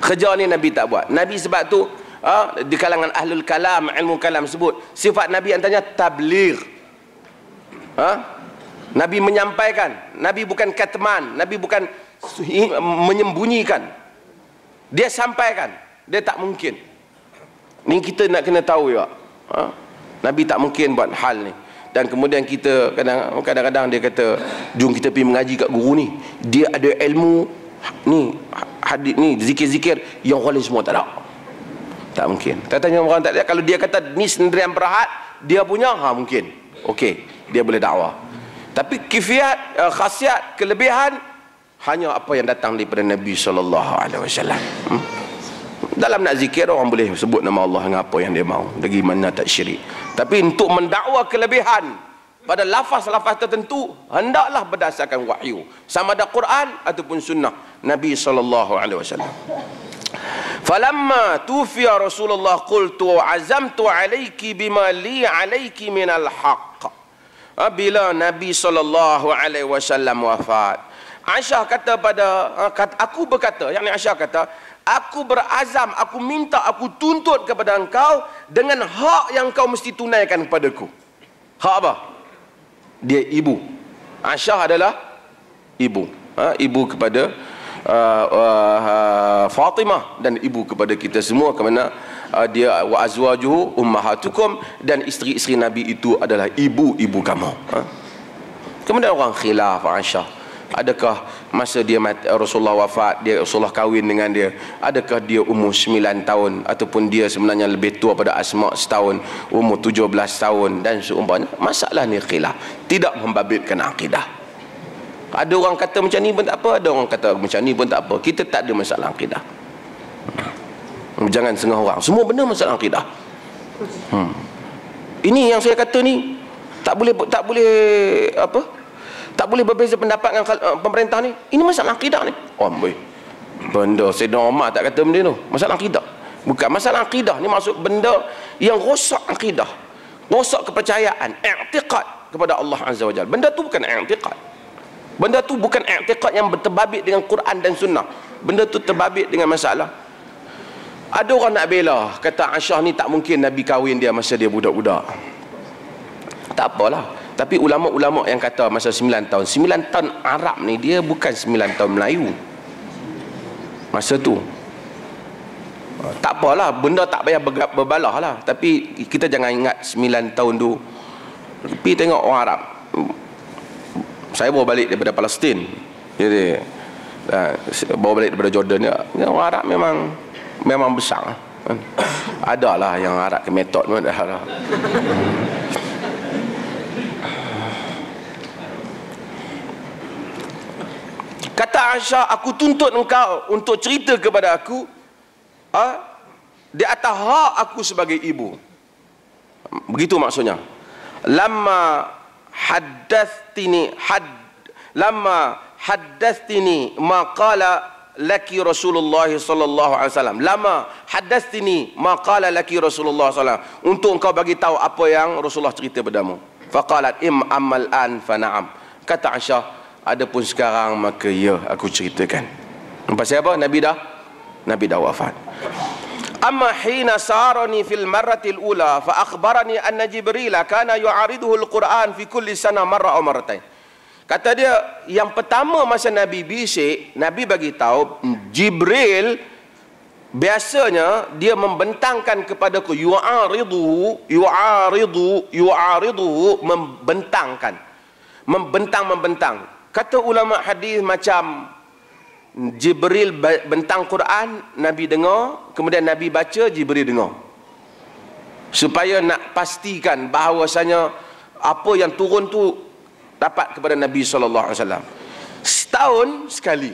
Kerja ni Nabi tak buat. Nabi sebab tu di kalangan ahlul kalam, ilmu kalam sebut sifat Nabi antaranya tabligh. Nabi menyampaikan. Nabi bukan katman, Nabi bukan menyembunyikan, dia sampaikan. Dia tak mungkin. Ni kita nak kena tahu juga. Nabi tak mungkin buat hal ni. Dan kemudian kita kadang-kadang dia kata, jom kita pergi mengaji kat guru ni, dia ada ilmu ni, hadis ni, zikir-zikir yang orang lain semua tak ada. Tak mungkin. Tanya orang tak ada. Kalau dia kata ni sendirian berhad, dia punya, mungkin. Okey, dia boleh dakwah. Tapi kifiat, khasiat, kelebihan hanya apa yang datang daripada Nabi SAW. Dalam nak zikir, orang boleh sebut nama Allah dengan apa yang dia mahu, lagi mana tak syirik. Tapi untuk mendakwa kelebihan pada lafaz-lafaz tertentu, hendaklah berdasarkan wahyu, sama ada Quran ataupun sunnah Nabi SAW. Falamma tufiya Rasulullah qultu azamtu alayki bima li alayki minal haqq. Bila Nabi SAW wafat, Aisyah kata aku berkata, yakni Aisyah kata, aku berazam, aku minta, aku tuntut kepada engkau dengan hak yang kau mesti tunaikan kepadaku. Hak apa? Dia ibu. Aisyah adalah ibu. Ibu kepada Fatimah dan ibu kepada kita semua, kerana dia wa azwajuhu ummahatukum, dan isteri-isteri Nabi itu adalah ibu-ibu kamu. Kemudian orang khilaf Aisyah, adakah masa dia mati, Rasulullah wafat, Rasulullah kahwin dengan dia, adakah dia umur 9 tahun ataupun dia sebenarnya lebih tua pada Asma setahun, umur 17 tahun dan seumpamanya. Masalah ni khilaf, tidak membabitkan akidah. Ada orang kata macam ni pun tak apa, ada orang kata macam ni pun tak apa. Kita tak ada masalah akidah. Jangan setengah orang semua benda masalah akidah. Ini yang saya kata ni tak boleh berbeza pendapat dengan pemerintah ni. Ini masalah akidah ni. Benda Sayyidina Umar tak kata benda tu masalah akidah. Bukan masalah akidah ni, maksud benda yang rosak akidah, rosak kepercayaan, i'tiqad kepada Allah Azza wa Jalla. Benda tu bukan i'tiqad. Benda tu bukan i'tiqad yang terbabit dengan Quran dan Sunnah. Benda tu terbabit dengan masalah. Ada orang nak bela, kata Aisyah ni tak mungkin Nabi kahwin dia masa dia budak-budak. Tak apalah. Tapi ulama-ulama yang kata masa 9 tahun, 9 tahun Arab ni dia bukan 9 tahun Melayu. Masa tu. Tak apalah, benda tak payah berbalah lah. Tapi kita jangan ingat 9 tahun tu. Tapi tengok orang Arab. Saya bawa balik daripada Palestin. Jadi bawa balik daripada Jordan ya. Orang Arab memang besar. Adalah yang Arab ke metod pun dah lah. Kata Aisyah, aku tuntut engkau untuk cerita kepada aku di atas hak aku sebagai ibu. Begitu maksudnya. Lamma haddathini ma qala laki Rasulullah sallallahu alaihi wasallam. Lama haddathini ma qala laki Rasulullah sallallahu alaihi wasallam. Untuk engkau bagi tahu apa yang Rasulullah cerita padamu. Faqalat amal an fa na'am. Kata Aisyah, adapun sekarang maka ya aku ceritakan. Pasal apa? Nabi dah wafat. Amma hina sarani fil marratil ula fa akhbarani anna Jibril kana yu'ariduhu al-Quran fi kulli sana marra aw marratain. Kata dia, yang pertama masa Nabi bisik, Nabi bagi tahu Jibril biasanya dia membentangkan kepadaku, yu'ariduhu, membentang. Kata ulama hadis macam Jibril bentang Quran, Nabi dengar, kemudian Nabi baca, Jibril dengar. Supaya nak pastikan bahawasanya apa yang turun tu dapat kepada Nabi SAW. Setahun sekali.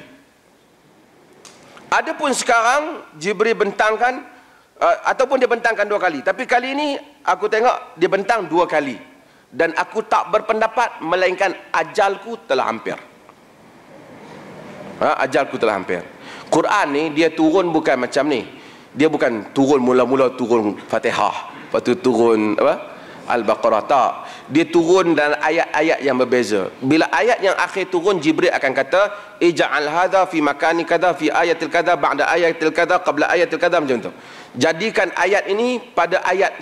Adapun sekarang Jibril bentangkan ataupun dia bentangkan 2 kali. Tapi kali ini aku tengok dia bentang 2 kali. Dan aku tak berpendapat melainkan ajalku telah hampir. Ajalku telah hampir. Quran ni dia turun bukan macam ni. Dia bukan turun mula-mula turun Fatihah, lepas tu turun apa? Al-Baqarah. Tak. Dia turun dalam ayat-ayat yang berbeza. Bila ayat yang akhir turun, Jibril akan kata, ij'al hadha fi makani kadha fi ayatil kadha ba'da ayatil kadha qabla ayatil kadha, macam tu. Jadikan ayat ini pada ayat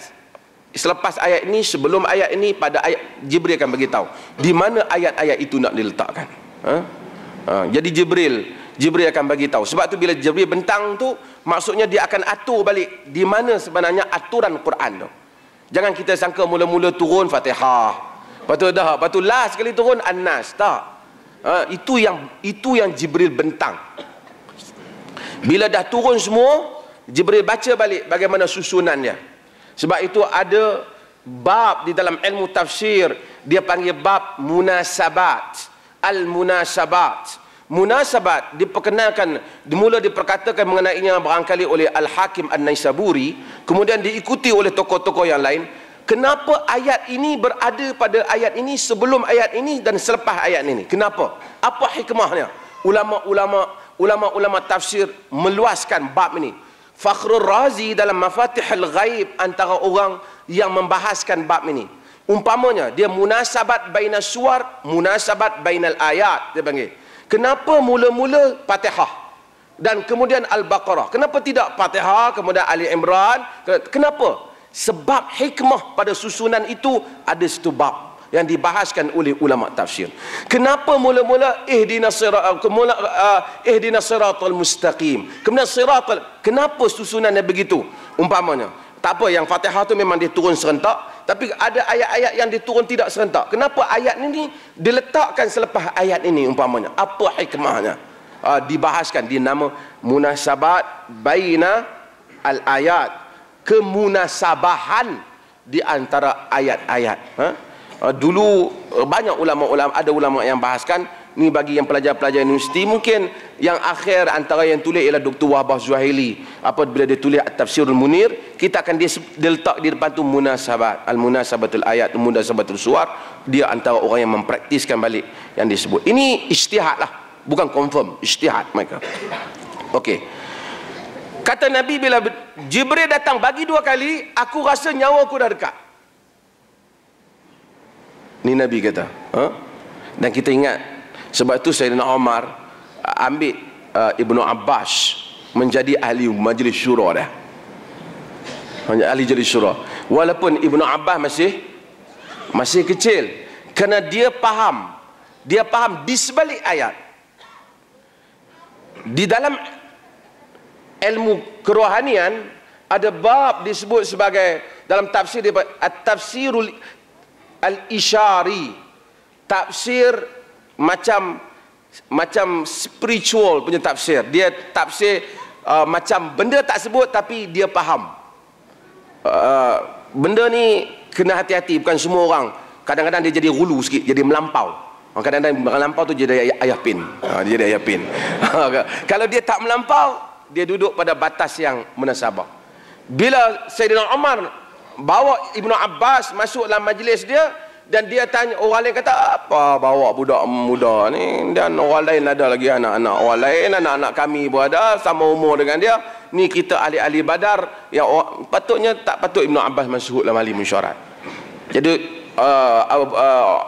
selepas ayat ini, sebelum ayat ini, pada ayat. Jibril akan bagi tahu di mana ayat-ayat itu nak diletakkan. Jadi Jibril akan bagi tahu. Sebab tu bila Jibril bentang tu, maksudnya dia akan atur balik di mana sebenarnya aturan Quran tu. Jangan kita sangka mula-mula turun Fatihah, lepas tu last sekali turun An-Nas. Tak. Itu yang Jibril bentang. Bila dah turun semua, Jibril baca balik bagaimana susunan dia. Sebab itu ada bab di dalam ilmu tafsir, dia panggil bab munasabat. Al-munasabat. Munasabat diperkenalkan, mula diperkatakan mengenainya barangkali oleh Al-Hakim An-Naisaburi, kemudian diikuti oleh tokoh-tokoh yang lain. Kenapa ayat ini berada pada ayat ini, sebelum ayat ini dan selepas ayat ini? Kenapa? Apa hikmahnya? Ulama-ulama tafsir meluaskan bab ini. Fakhrul Razi dalam Mafatihul Ghaib antara orang yang membahaskan bab ini. Umpamanya dia munasabat bainas suwar, munasabat bainal ayat, dia panggil. Kenapa mula-mula Fatihah dan kemudian Al-Baqarah? Kenapa tidak Fatihah kemudian Ali Imran? Kenapa? Sebab hikmah pada susunan itu ada satu bab yang dibahaskan oleh ulama tafsir. Kenapa mula-mula ihdinas siratal mustaqim, kemudian kenapa susunannya begitu? Umpamanya, tak apa, yang Fatihah tu memang dia turun serentak, tapi ada ayat-ayat yang diturun tidak serentak. Kenapa ayat ini diletakkan selepas ayat ini umpamanya? Apa hikmahnya? Dibahaskan di nama munasabat baina al-ayat, kemunasabahan di antara ayat-ayat. Dulu banyak ada ulama yang bahaskan ni. Bagi yang pelajar-pelajar universiti, mungkin yang akhir antara yang tulis ialah Dr. Wahbah Zuhaili. Bila dia tulis Tafsirul Munir, kita akan dia letak di depan tu munasabat, al-munasabatul ayat, munasabatul suwar. Dia antara orang yang mempraktiskan balik yang disebut. Ini ijtihad lah, bukan confirm, ijtihad mereka. Okey. Kata Nabi, bila Jibril datang bagi 2 kali, aku rasa nyawa aku dah dekat. Ni Nabi kata. Dan kita ingat, Sebab itu Sayyidina Umar ambil Ibnu Abbas menjadi ahli majlis syura dah. Ahli majlis syura. Walaupun Ibnu Abbas masih kecil, kerana dia faham di sebalik ayat, di dalam ilmu kerohanian ada bab disebut sebagai, dalam tafsir dia at-tafsirul al-isyari, tafsir macam spiritual punya tafsir. Dia tafsir macam benda tak sebut tapi dia faham. Benda ni kena hati-hati, bukan semua orang. Kadang-kadang dia jadi hulu sikit, jadi melampau. Kadang-kadang melampau tu jadi ayah pin. Dia jadi ayah pin. Kalau dia tak melampau, dia duduk pada batas yang munasabah. Bila Sayyidina Umar bawa Ibnu Abbas masuk dalam majlis dia, dan dia tanya, orang lain kata, apa bawa budak muda ni, dan orang lain ada lagi anak-anak orang lain, anak-anak kami pun ada sama umur dengan dia, ni kita ahli-ahli Badar yang patutnya tak patut Ibnu Abbas masuk dalam ahli mesyuarat. Jadi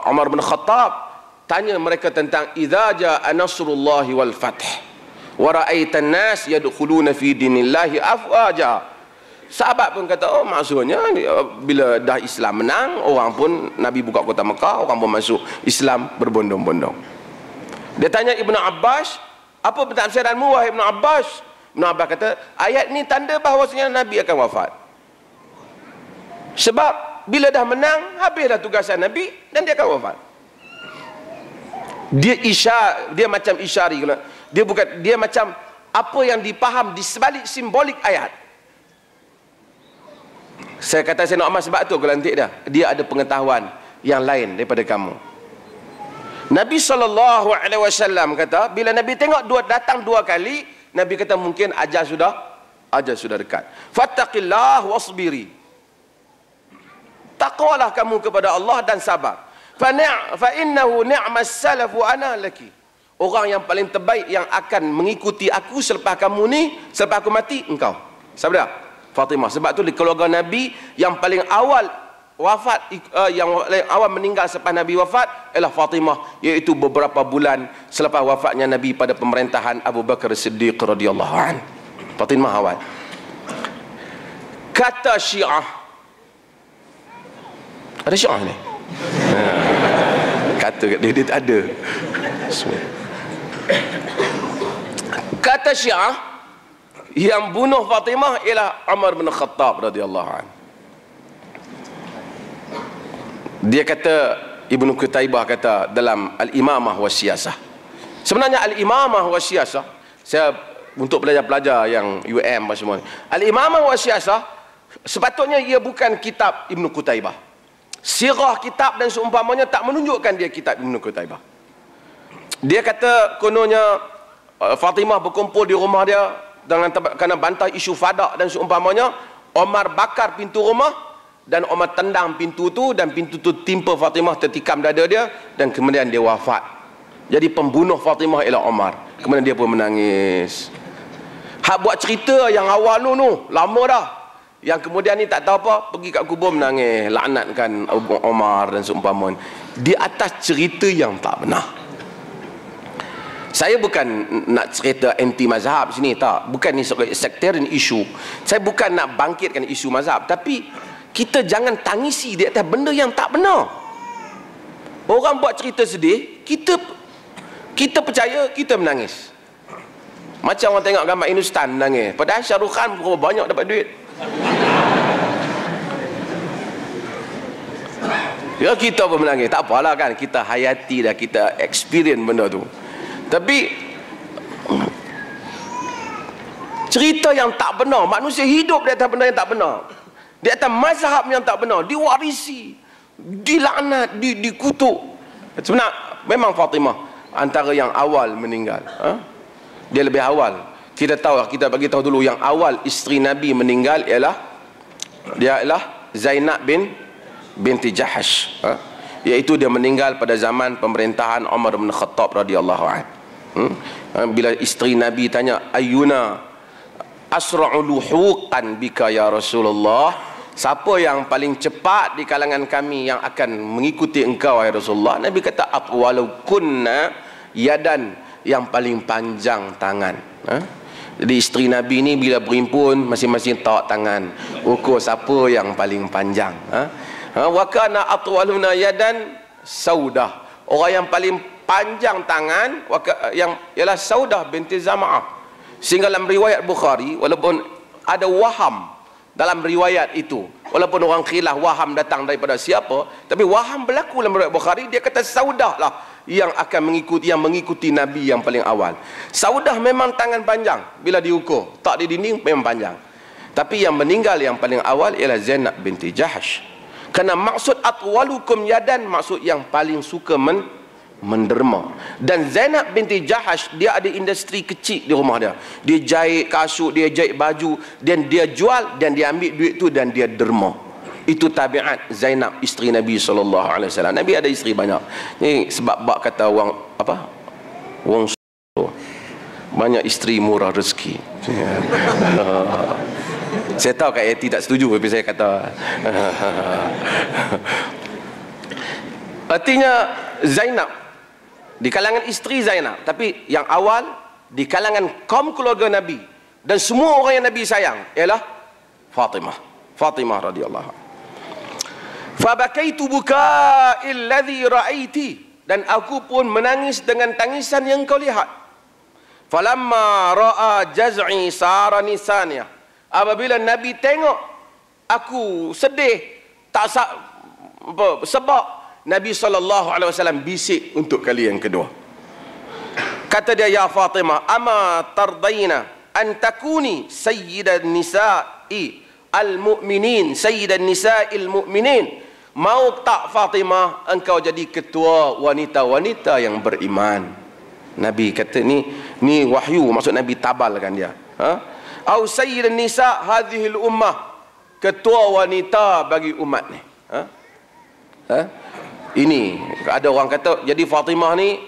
Umar bin Khattab tanya mereka tentang idza jaa nasrullahi wal fath wa ra'aitan nas yadkhuluna fi dinillahi afwaja. Sahabat pun kata, oh maksudnya bila dah Islam menang, orang pun Nabi buka kota Mekah, orang pun masuk Islam berbondong-bondong. Dia tanya Ibnu Abbas, apa pentafsiranmu wahai Ibnu Abbas? Ibnu Abbas kata, ayat ni tanda bahawasanya Nabi akan wafat. Sebab bila dah menang, habislah tugasan Nabi dan dia akan wafat. Dia macam isyari. Dia macam apa yang dipaham di sebalik simbolik ayat. Saya kata Sayyidina Umar sebab tu aku lantik dia ada pengetahuan yang lain daripada kamu. Nabi SAW kata, bila Nabi tengok datang dua kali, Nabi kata mungkin ajal sudah dekat. Fattaqillah wasbiri. Taqwalah kamu kepada Allah dan sabar. Fa innahu ni'mas salafu ana laki. Orang yang paling terbaik yang akan mengikuti aku selepas kamu ni, selepas aku mati, engkau. Siapa? Fatimah. Sebab tu di keluarga Nabi yang paling awal wafat, yang awal meninggal selepas Nabi wafat ialah Fatimah, iaitu beberapa bulan selepas wafatnya Nabi pada pemerintahan Abu Bakar Siddiq radhiyallahu an. Fatimah awal. Kata Syiah, ada Syiah ni? Kata dia tak ada. Kata Syiah, yang bunuh Fatimah ialah Umar bin Khattab radhiyallahu an. Dia kata, Ibnu Qutaibah kata dalam Al-Imamah wa Siyasah. Sebenarnya Al-Imamah wa Siyasah, saya untuk pelajar-pelajar yang UM semua, Al-Imamah wa Siyasah sepatutnya ia bukan kitab Ibnu Qutaibah. Sirah kitab dan seumpamanya tak menunjukkan dia kitab Ibnu Qutaibah. Dia kata kononnya Fatimah berkumpul di rumah dia kerana bantah isu fadak dan seumpamanya. Omar bakar pintu rumah dan Omar tendang pintu tu, dan pintu tu timpa Fatimah, tertikam dada dia, dan kemudian dia wafat. Jadi pembunuh Fatimah ialah Omar. Kemudian dia pun menangis. Hak buat cerita yang awal tu lama dah. Yang kemudian ni tak tahu apa, pergi kat kubur menangis, laknatkan Omar dan seumpamanya. Di atas cerita yang tak benar. Saya bukan nak cerita anti mazhab sini, tak. Bukan ni sectarian issue. Saya bukan nak bangkitkan isu mazhab, tapi kita jangan tangisi di atas benda yang tak benar. Orang buat cerita sedih, kita percaya, kita menangis. Macam orang tengok gambar Hindustan menangis, padahal Shah Rukh Khan berapa banyak dapat duit. Ya, kita pun menangis. Tak apalah kan, kita hayati dah, kita experience benda tu. Tapi cerita yang tak benar, manusia hidup di atas benda yang tak benar, di atas mazhab yang tak benar, diwarisi, dilaknat, dikutuk. Sebenarnya memang Fatimah antara yang awal meninggal. Dia lebih awal. Kita tahu, kita bagi tahu dulu, yang awal isteri Nabi meninggal ialah Zainab binti Jahash. Iaitu dia meninggal pada zaman pemerintahan Umar bin Khattab radhiyallahu anhu. Bila isteri Nabi tanya, ayyuna asra'u luhuqan bika ya Rasulullah, siapa yang paling cepat di kalangan kami yang akan mengikuti engkau ya Rasulullah? Nabi kata, walau kunna yadan, yang paling panjang tangan. Jadi isteri Nabi ni bila berhimpun masing-masing tarik tangan, ukur siapa yang paling panjang. Wa kana atwaluna yadan Saudah, orang yang paling panjang tangan yang ialah Saudah binti Zam'ah. Sehingga dalam riwayat Bukhari, walaupun ada waham dalam riwayat itu, walaupun orang khilaf waham datang daripada siapa, tapi waham berlaku dalam riwayat Bukhari, dia kata Saudah lah yang akan mengikuti Nabi yang paling awal. Saudah memang tangan panjang bila diukur, tak di dinding memang panjang. Tapi yang meninggal yang paling awal ialah Zainab binti Jahsh. Kerana maksud atwalukum yadan, maksud yang paling suka menderma. Dan Zainab binti Jahsh, dia ada industri kecil di rumah dia. Dia jahit kasut, dia jahit baju, dan dia jual, dan dia ambil duit tu dan dia derma. Itu tabiat Zainab, isteri Nabi SAW. Nabi ada isteri banyak. Ni sebab bab kata orang apa? Wong banyak isteri murah rezeki. Saya tahu Kak Yati tak setuju, tapi saya kata artinya Zainab di kalangan isteri Zainab, tapi yang awal di kalangan kaum keluarga Nabi dan semua orang yang Nabi sayang ialah Fatimah radhiyallahu anha. Fabakaitu buka'il ladzi ra'aiti, dan aku pun menangis dengan tangisan yang kau lihat. Falamma ra'a jaz'i sara nisaniya, apabila Nabi tengok aku sedih, tak sebab Nabi SAW bisik untuk kali yang kedua. Kata dia, ya Fatimah, ama tardaina an takuni sayyidan nisa'i al-mu'minin, sayyidan nisa'il mu'minin. Mau tak Fatimah engkau jadi ketua wanita-wanita yang beriman? Nabi kata ni wahyu, maksud Nabi tabalkan dia. Au sayyidan nisa hadhil ummah, ketua wanita bagi umat ni. Ini ada orang kata jadi Fatimah ni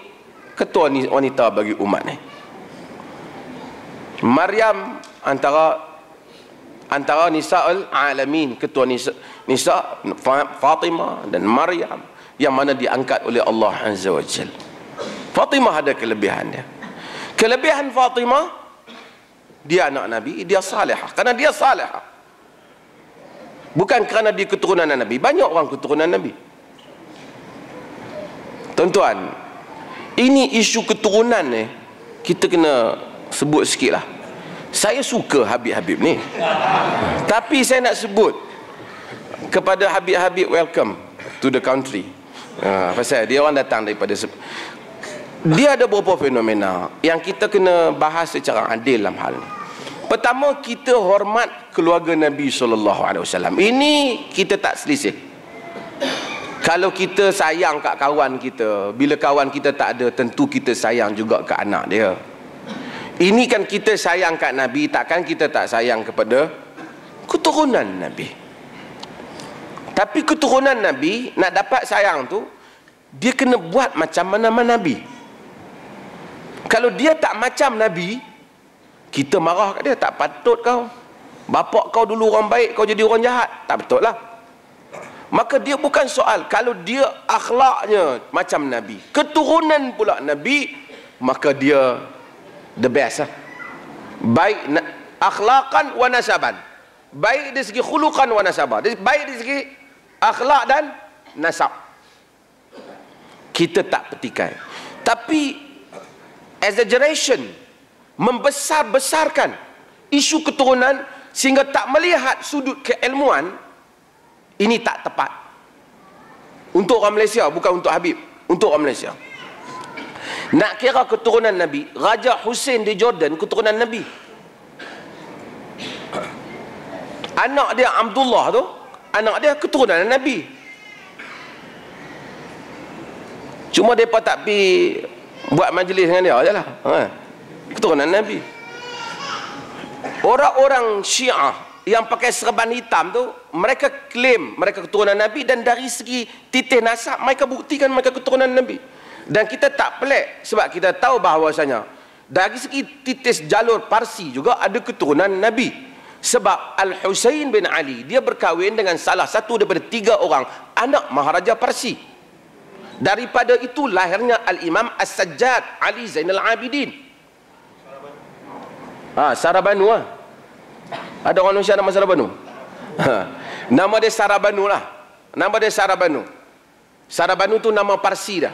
ketua wanita bagi umat ni. Maryam antara nisa'ul alamin, ketua nisa Fatimah dan Maryam yang mana diangkat oleh Allah Azza wa Jalla. Fatimah ada kelebihan dia. Kelebihan Fatimah, dia anak Nabi, dia salihah. Kerana dia salihah, bukan kerana dia keturunan Nabi. Banyak orang keturunan Nabi. Tuan-tuan, ini isu keturunan ni kita kena sebut sikit lah. Saya suka Habib-Habib ni, tapi saya nak sebut kepada Habib-Habib, welcome to the country. Pasal dia orang datang daripada dia ada beberapa fenomena yang kita kena bahas secara adil dalam hal ni. Pertama, kita hormat keluarga Nabi SAW. Ini kita tak selisih. Kalau kita sayang kat kawan kita, bila kawan kita tak ada, tentu kita sayang juga ke anak dia. Ini kan kita sayang kat Nabi, takkan kita tak sayang kepada keturunan Nabi. Tapi keturunan Nabi nak dapat sayang tu, dia kena buat macam mana Nabi. Kalau dia tak macam Nabi, kita marah kat dia, tak patut kau. Bapak kau dulu orang baik, kau jadi orang jahat. Tak betul lah. Maka dia bukan soal kalau dia akhlaknya macam Nabi, keturunan pula Nabi, maka dia the best lah. Baik akhlakan wa nasaban, baik dari segi khuluqan wa nasaban, baik dari segi akhlak dan nasab, kita tak petikai. Tapi exaggeration, membesar-besarkan isu keturunan sehingga tak melihat sudut keilmuan, ini tak tepat untuk orang Malaysia, bukan untuk Habib, untuk orang Malaysia. Nak kira keturunan Nabi, Raja Hussein di Jordan keturunan Nabi. Anak dia Abdullah tu, anak dia keturunan Nabi. Cuma mereka tak pergi buat majlis dengan dia je lah. Keturunan Nabi. Orang-orang Syiah yang pakai serban hitam tu, mereka klaim mereka keturunan Nabi, dan dari segi titik nasab mereka buktikan mereka keturunan Nabi. Dan kita tak pelik sebab kita tahu bahawasanya dari segi titis jalur Parsi juga ada keturunan Nabi. Sebab Al-Husain bin Ali, dia berkahwin dengan salah satu daripada 3 orang anak Maharaja Parsi. Daripada itu lahirnya Al-Imam As-Sajjad Ali Zainal Abidin. Sarabanu lah. Ada orang Malaysia nama Sarabanu? Nama dia Sarabanu lah. Nama dia Sarabanu. Sarabanu tu nama Parsi dah.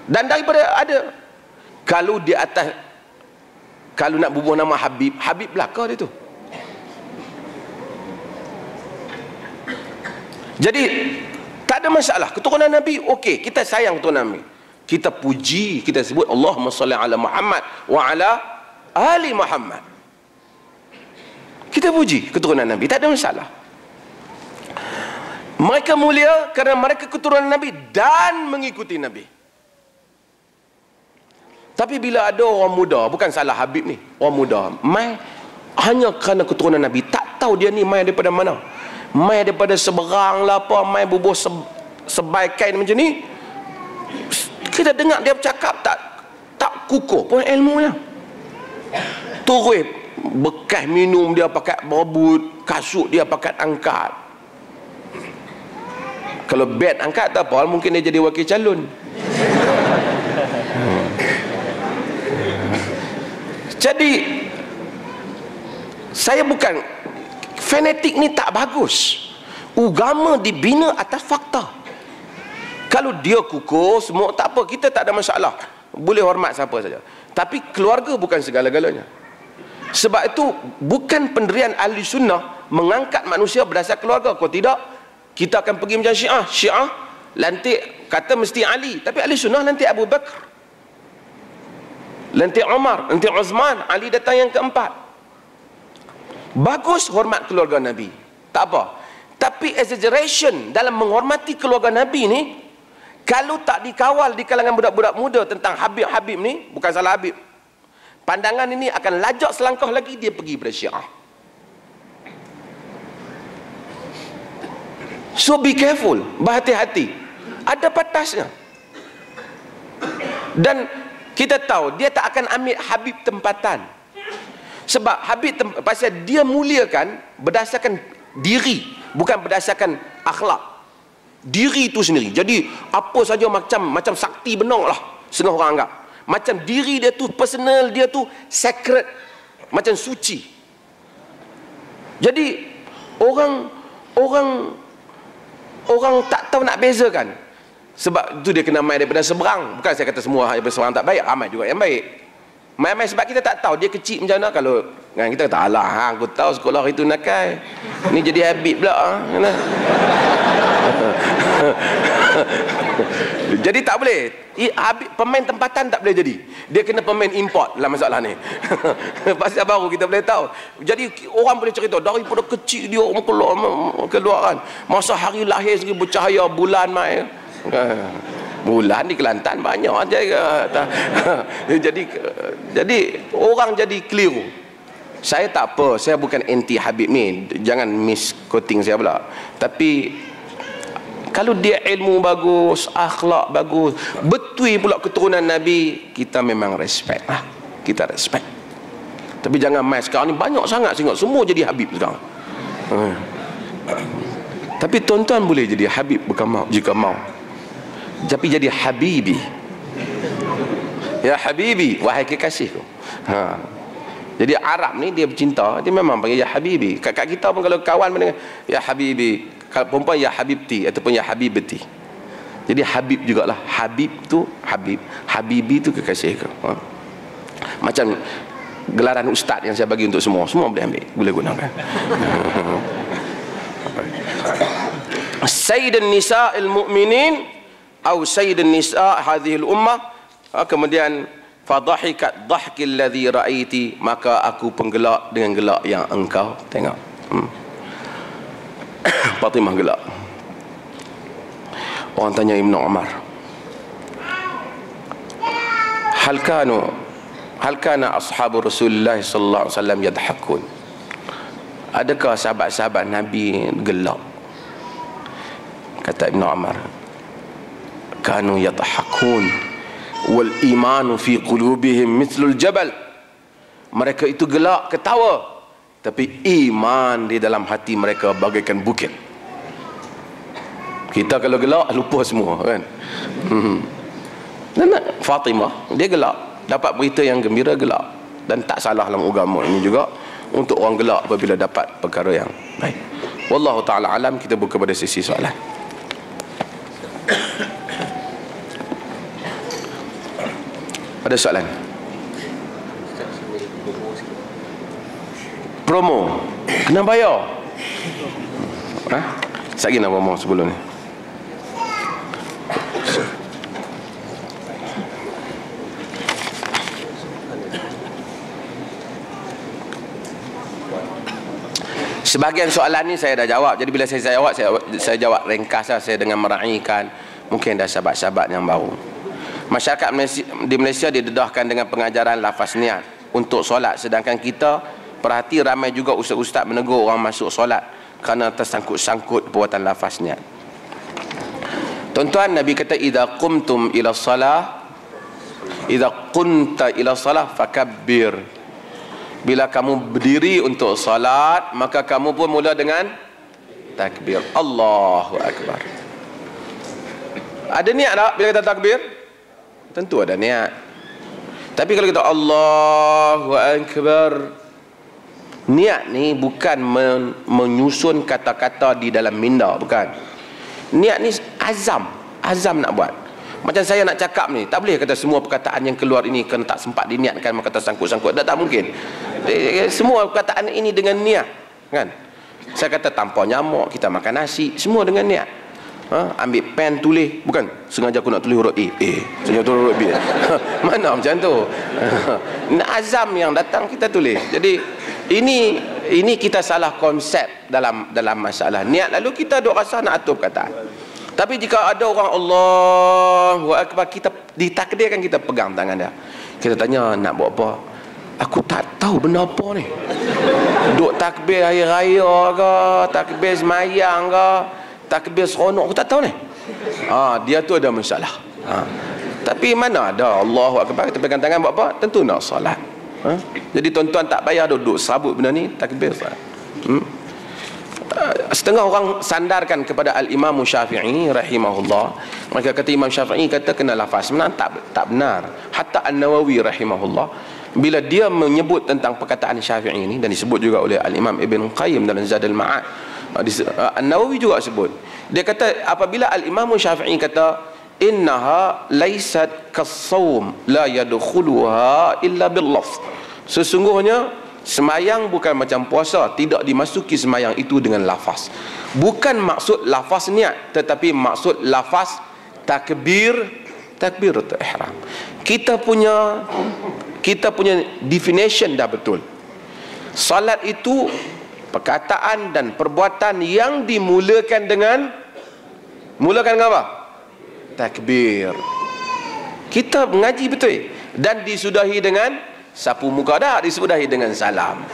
Dan daripada ada, kalau di atas, kalau nak bubuh nama Habib, Habib belaka dia tu. Jadi tak ada masalah. Keturunan Nabi, okey, kita sayang keturunan Nabi. Kita puji, kita sebut Allahumma salli ala Muhammad wa ala ali Muhammad. Kita puji keturunan Nabi, tak ada masalah. Mereka mulia kerana mereka keturunan Nabi dan mengikuti Nabi. Tapi bila ada orang muda, bukan salah Habib ni, orang muda mai hanya kerana keturunan Nabi, tak tahu dia ni mai daripada mana, mai daripada seberang lah apa, mai bubuh sebai kain macam ni. Kita dengar dia bercakap tak kukuh pun ilmunya. Terus bekas minum dia pakai berebut, kasut dia pakai angkat. Kalau bed angkat tak apa, mungkin dia jadi wakil calon. Jadi saya bukan fanatik ni, tak bagus. Agama dibina atas fakta. Kalau dia kukuh semua tak apa, kita tak ada masalah, boleh hormat siapa saja. Tapi keluarga bukan segala-galanya. Sebab itu bukan pendirian ahli sunnah mengangkat manusia berdasar keluarga. Kalau tidak, kita akan pergi macam Syiah. Syiah lantik kata mesti Ali, tapi ahli sunnah lantik Abu Bakar, lantik Umar, lantik Uthman, Ali datang yang keempat. Bagus hormat keluarga Nabi, tak apa. Tapi exaggeration dalam menghormati keluarga Nabi ni, kalau tak dikawal di kalangan budak-budak muda tentang Habib-Habib ni, bukan salah Habib, pandangan ini akan lajak selangkah lagi, dia pergi pada Syiah. So be careful, berhati-hati, ada batasnya. Dan kita tahu dia tak akan ambil Habib tempatan. Sebab Habib pasal dia muliakan berdasarkan diri, bukan berdasarkan akhlak. Diri itu sendiri. Jadi apa saja macam sakti benar lah, setengah orang anggap. Macam diri dia tu, personal dia tu sacred, macam suci. Jadi orang tak tahu nak bezakan. Sebab itu dia kena main daripada seberang. Bukan saya kata semua daripada seberang tak baik, ramai juga yang baik. Main-main sebab kita tak tahu dia kecil macam mana. Kalau kan kita kata alah, aku tahu sekolah itu nakal, ni jadi Habib pula. Jadi tak boleh. Habib, pemain tempatan tak boleh jadi. Dia kena pemain import dalam masalah ni. Pasal baru kita boleh tahu. Jadi orang boleh cerita daripada kecil dia keluar kan, masa hari lahir sendiri bercahaya bulan mai. Bulan di Kelantan banyak aja. Jadi orang jadi keliru. Saya tak apa, saya bukan anti Habib ni, jangan misquoting saya pula. Tapi kalau dia ilmu bagus, akhlak bagus, betul pula keturunan Nabi, kita memang respect lah. Kita respect. Tapi jangan main sekarang ni banyak sangat tengok semua jadi Habib sekarang. Tapi tuan-tuan boleh jadi Habib bukan mau, jika mau. Tapi jadi Habibi. Ya Habibi, wahai kekasihku. Jadi Arab ni dia bercinta, dia memang panggil ya Habibi. Kat kita pun kalau kawan mendengar ya Habibi, kalau perempuan ya Habibti ataupun ya Habibati. Jadi Habib jugalah. Habib tu Habib, Habibi tu kekasihku. Macam gelaran ustaz yang saya bagi untuk semua boleh ambil, boleh gunakan. Sayyidun nisa'il mu'minin atau sayyidun nisa' hadhil ummah. Kemudian fadhahikat dhahkil ladzi ra'aiti, maka aku penggelak dengan gelak yang engkau tengok. Fatimah gelak. Orang tanya Ibnu Umar, hal kana ashabu Rasulullah sallallahu alaihi wasallam yadhakun, adakah sahabat-sahabat Nabi gelak? Kata Ibnu Umar, kanu yadhakun wal imanu fi qulubihim mithlul jabal. Mereka itu gelak, ketawa, tapi iman di dalam hati mereka bagaikan bukit. Kita kalau gelak lupa semua kan. Dan Fatimah dia gelak, dapat berita yang gembira, gelak. Dan tak salah dalam agama ini juga untuk orang gelak apabila dapat perkara yang baik. Wallahu taala alam. Kita buka pada sesi soalan. Ada soalan? Promo kena bayar. Sekali nak promo sebelum ni. Sebahagian soalan ni saya dah jawab. Jadi bila saya jawab, saya jawab ringkas lah. Saya dengan meraihkan mungkin ada sahabat-sahabat yang baru. Masyarakat di Malaysia didedahkan dengan pengajaran lafaz niat untuk solat, sedangkan kita perhati ramai juga ustaz-ustaz menegur orang masuk solat kerana tersangkut-sangkut perbuatan lafaz niat. Tuan-tuan, Nabi kata idza qumtum ila salah, idza qumta ila salah fakabbir. Bila kamu berdiri untuk salat, maka kamu pun mula dengan takbir. Allahu akbar. Ada niat tak bila kita takbir? Tentu ada niat. Tapi kalau kita Allahu akbar, niat ni bukan menyusun kata-kata di dalam minda, bukan. Niat ni azam nak buat. Macam saya nak cakap ni, tak boleh kata semua perkataan yang keluar ini kena tak sempat diniatkan maka tersangkut-sangkut. Tak mungkin. Semua perkataan ini dengan niat, kan? Saya kata tanpa nyamuk kita makan nasi, semua dengan niat. Ambil pen tulis, bukan sengaja aku nak tulis huruf A, sengaja tulis huruf B. Mana macam tu? Azam yang datang kita tulis. Jadi ini kita salah konsep dalam masalah niat. Lalu kita duk rasa nak atur perkataan. Tapi jika ada orang Allahu akbar, kita ditakdirkan kita pegang tangan dia. Kita tanya nak buat apa? Aku tak tahu benda apa ni. Duk takbir hari raya ke, takbir semayang ke, takbir seronok, aku tak tahu ni. Dia tu ada masalah. Tapi mana ada Allahu akbar kita pegang tangan buat apa? Tentu nak solat. Jadi tuan-tuan tak payah duduk sabut benda ni, takbir solat. Setengah orang sandarkan kepada Al-Imam Syafi'i rahimahullah. Mereka kata Imam Syafi'i kata kena lafaz. Sebenarnya tak benar. Hatta An-Nawawi rahimahullah, bila dia menyebut tentang perkataan Syafi'i ini, dan disebut juga oleh Al-Imam Ibn Qayyim dalam Zadul Ma'ad, An-Nawawi juga sebut. Dia kata apabila Al-Imam Syafi'i kata innaha laysat kas-shaum la yadkhuluha illa bil-lafz. Sesungguhnya semayang bukan macam puasa, tidak dimasuki semayang itu dengan lafaz. Bukan maksud lafaz niat, tetapi maksud lafaz takbiratul ihram. Kita punya definition dah betul. Salat itu perkataan dan perbuatan yang dimulakan dengan apa? Takbir. Kita mengaji betul, dan disudahi dengan sapu muka, dah disudahi dengan salam.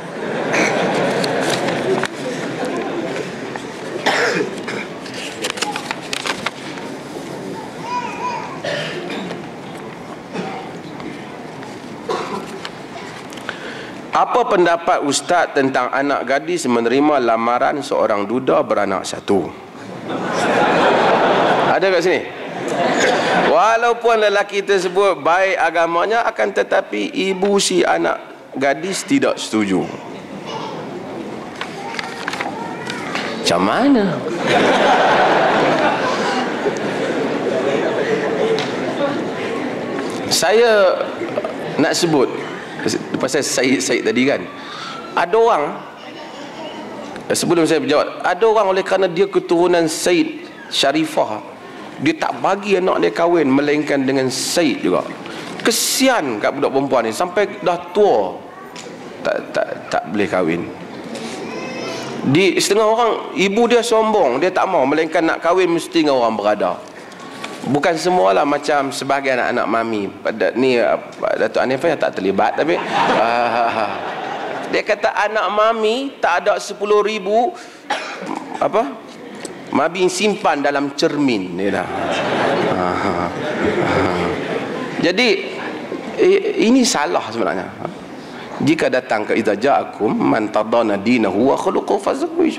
Apa pendapat Ustaz tentang anak gadis menerima lamaran seorang duda beranak satu? Ada kat sini? Walaupun lelaki tersebut baik agamanya, akan tetapi ibu si anak gadis tidak setuju. Macam mana? Saya nak sebut pasal Said tadi kan. Ada orang, sebelum saya berjawab, ada orang oleh kerana dia keturunan Said Sharifah, dia tak bagi anak dia kahwin melainkan dengan Said juga. Kesian kat budak perempuan ni, sampai dah tua tak boleh kahwin. Di setengah orang, ibu dia sombong, dia tak mau, melainkan nak kahwin mesti dengan orang berada. Bukan semualah macam sebahagian anak-anak mami. Ni Datuk Hanifah tak terlibat, tapi dia kata anak mami tak ada 10,000 mami simpan dalam cermin ni dah. Jadi ini salah sebenarnya. Jika datang ke idza ja'akum man tadana dinahu wa khuluquhu fazawwiju.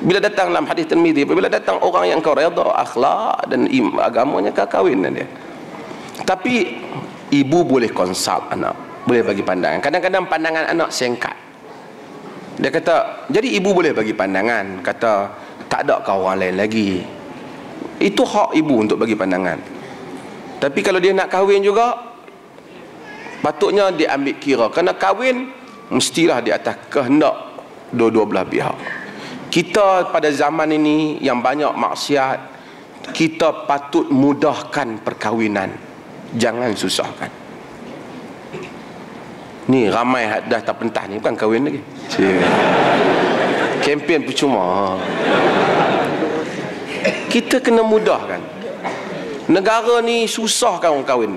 Bila datang dalam hadis Tirmizi, bila datang orang yang kau redha akhlak dan agamanya, kau kahwin dengan dia. Tapi ibu boleh konsult anak, boleh bagi pandangan. Kadang-kadang pandangan anak singkat. Dia kata, jadi ibu boleh bagi pandangan, kata tak ada kau orang lain lagi. Itu hak ibu untuk bagi pandangan. Tapi kalau dia nak kahwin juga, patutnya dia ambil kira, kerana kahwin mestilah di atas kehendak dua-dua belah pihak. Kita pada zaman ini yang banyak maksiat, kita patut mudahkan perkahwinan, jangan susahkan. Ni ramai dah tak pentah ni, bukan kahwin lagi. Kempen percuma. Kita kena mudahkan. Negara ni susahkan orang kahwin.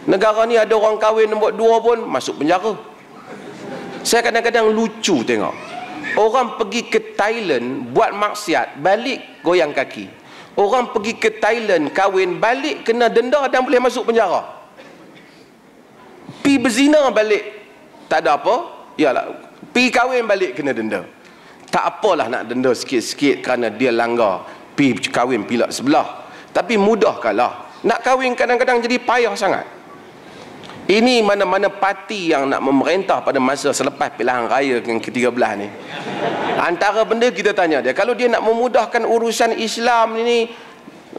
Negara ni ada orang kahwin nombor 2 pun masuk penjara. Saya kadang-kadang lucu tengok. Orang pergi ke Thailand buat maksiat, balik goyang kaki. Orang pergi ke Thailand kahwin, balik kena denda dan boleh masuk penjara. Pi berzina balik tak ada apa, yalah. Pi kahwin balik kena denda. Tak apalah nak denda sikit-sikit kerana dia langgar. Pi kahwin pihak sebelah. Tapi mudahkanlah. Nak kahwin kadang-kadang jadi payah sangat. Ini mana-mana parti yang nak memerintah pada masa selepas pilihan raya yang ke-13 ni. Antara benda kita tanya dia, kalau dia nak memudahkan urusan Islam ini,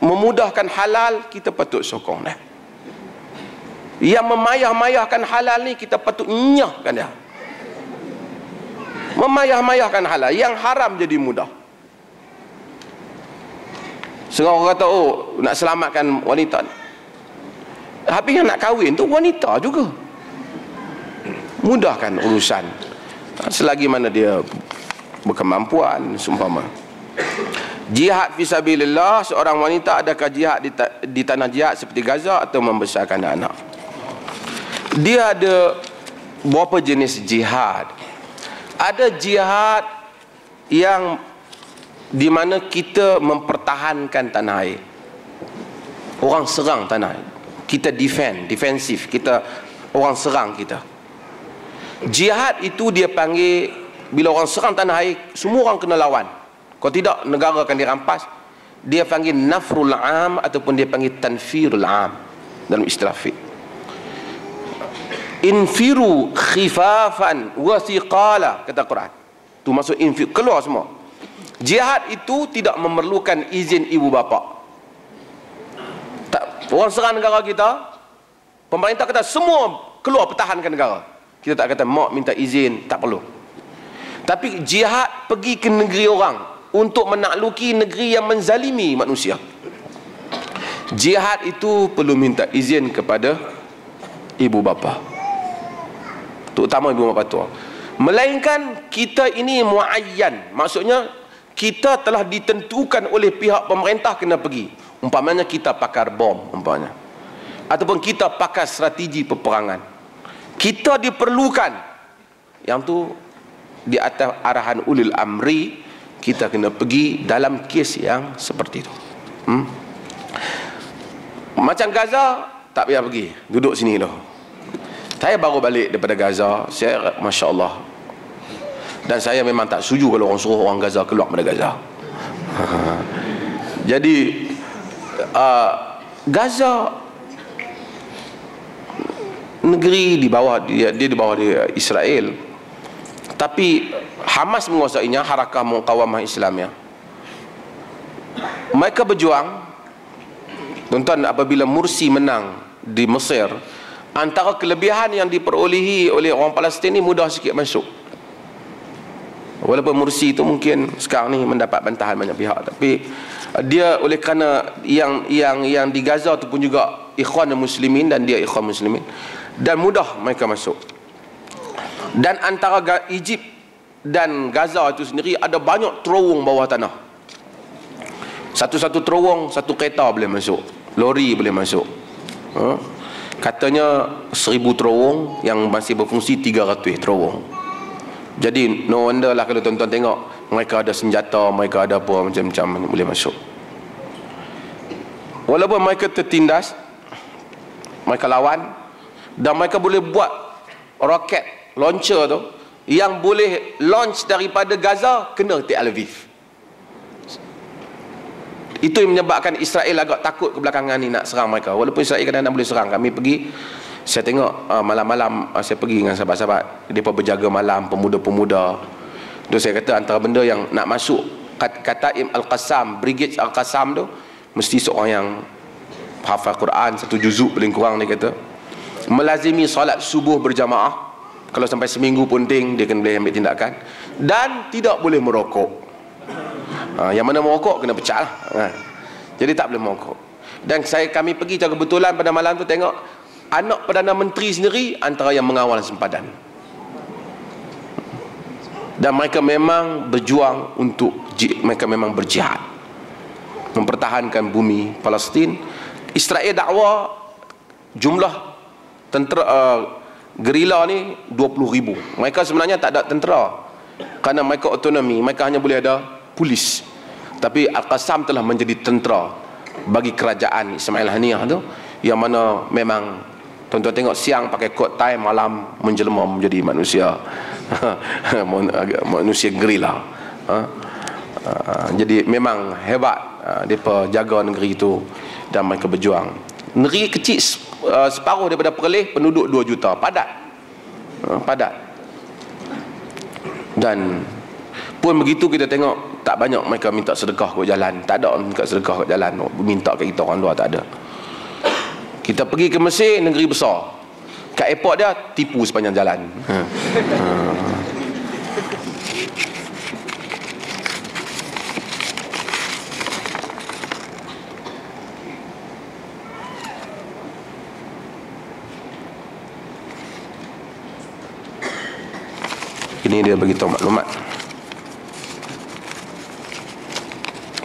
memudahkan halal, kita patut sokong dia. Yang memayah-mayahkan halal ni, kita patut nyahkan dia. Memayah-mayahkan halal, yang haram jadi mudah. Setengah orang kata, oh nak selamatkan wanita. Habis yang nak kahwin tu wanita juga. Mudahkan urusan selagi mana dia berkemampuan, seumpama. Jihad fisabilillah, seorang wanita adakah jihad di tanah jihad seperti Gaza atau membesarkan anak? Dia ada berapa jenis jihad. Ada jihad yang di mana kita mempertahankan tanah air. Orang serang tanah air, kita defensif, kita orang serang kita. Jihad itu dia panggil, bila orang serang tanah air, semua orang kena lawan. Kalau tidak, negara akan dirampas. Dia panggil nafrul am ataupun dia panggil tanfirul am dalam istilah fiqh. Infiru khifafan wa thiqala, kata Quran. Tu maksud infir, keluar semua. Jihad itu tidak memerlukan izin ibu bapa. Orang serang negara kita, pemerintah kata semua keluar pertahankan negara. Kita tak kata mak minta izin, tak perlu. Tapi jihad pergi ke negeri orang untuk menakluki negeri yang menzalimi manusia. Jihad itu perlu minta izin kepada ibu bapa, terutama ibu bapa tua. Melainkan kita ini muayyan, maksudnya kita telah ditentukan oleh pihak pemerintah kena pergi. Umpamanya kita pakar bom, umpamanya, ataupun kita pakar strategi peperangan, kita diperlukan. Yang tu di atas arahan ulil amri, kita kena pergi dalam kes yang seperti itu. Macam Gaza, tak payah pergi, duduk sini dah. Saya baru balik daripada Gaza, saya Masya Allah. Dan saya memang tak setuju kalau orang suruh orang Gaza keluar daripada Gaza. Jadi Gaza negeri di bawah dia di bawah Israel, tapi Hamas menguasainya, Harakah Muqawamah Islamiyah. Mereka berjuang. Tuan-tuan, apabila Mursi menang di Mesir, antara kelebihan yang diperolehi oleh orang Palestin ni mudah sikit masuk. Walaupun Mursi itu mungkin sekarang ni mendapat bantahan banyak pihak, tapi dia oleh kerana yang di Gaza tu pun juga ikhwan muslimin dan dia ikhwan muslimin, dan mudah mereka masuk. Dan antara Egypt dan Gaza itu sendiri ada banyak terowong bawah tanah. Satu-satu terowong, satu kereta boleh masuk, lori boleh masuk. Katanya 1000 terowong yang masih berfungsi, 300 terowong. Jadi no wonder lah kalau tuan-tuan tengok mereka ada senjata, mereka ada apa macam-macam boleh masuk. Walaupun mereka tertindas, mereka lawan, dan mereka boleh buat roket launcher tu yang boleh launch daripada Gaza kena Tel Aviv. Itu yang menyebabkan Israel agak takut ke belakangan ni nak serang mereka. Walaupun Israel kadang-kadang boleh serang. Kami pergi, saya tengok malam-malam saya pergi dengan sahabat-sahabat, mereka berjaga malam, pemuda-pemuda. Tu saya kata antara benda yang nak masuk Kataib Al-Qassam, Brigade Al-Qassam tu, mesti seorang yang hafal Quran satu juzuk paling kurang, dia kata. Melazimi solat subuh berjamaah. Kalau sampai seminggu pun dia kena boleh ambil tindakan. Dan tidak boleh merokok. Yang mana merokok kena pecah lah. Jadi tak boleh merokok. Dan kami pergi secara kebetulan pada malam tu tengok anak Perdana Menteri sendiri antara yang mengawal sempadan. Dan mereka memang berjuang mereka memang berjihad mempertahankan bumi Palestin. Israel dakwa jumlah tentera gerila ni 20,000. Mereka sebenarnya tak ada tentera kerana mereka otonomi, mereka hanya boleh ada polis. Tapi Al-Qassam telah menjadi tentera bagi kerajaan Ismail Haniyah tu, yang mana memang tuan-tuan tengok siang pakai coat tie, malam menjelma menjadi manusia manusia gerila. Jadi memang hebat mereka jaga negeri itu dan mereka berjuang. Negeri kecil, separuh daripada Perlis, penduduk 2 juta, padat. Padat. Dan pun begitu kita tengok tak banyak mereka minta sedekah kat jalan. Tak ada minta sedekah kat jalan, minta kat kita orang luar, tak ada. Kita pergi ke Mesir, negeri besar, kat airport dia tipu sepanjang jalan. Ini dia beritahu maklumat.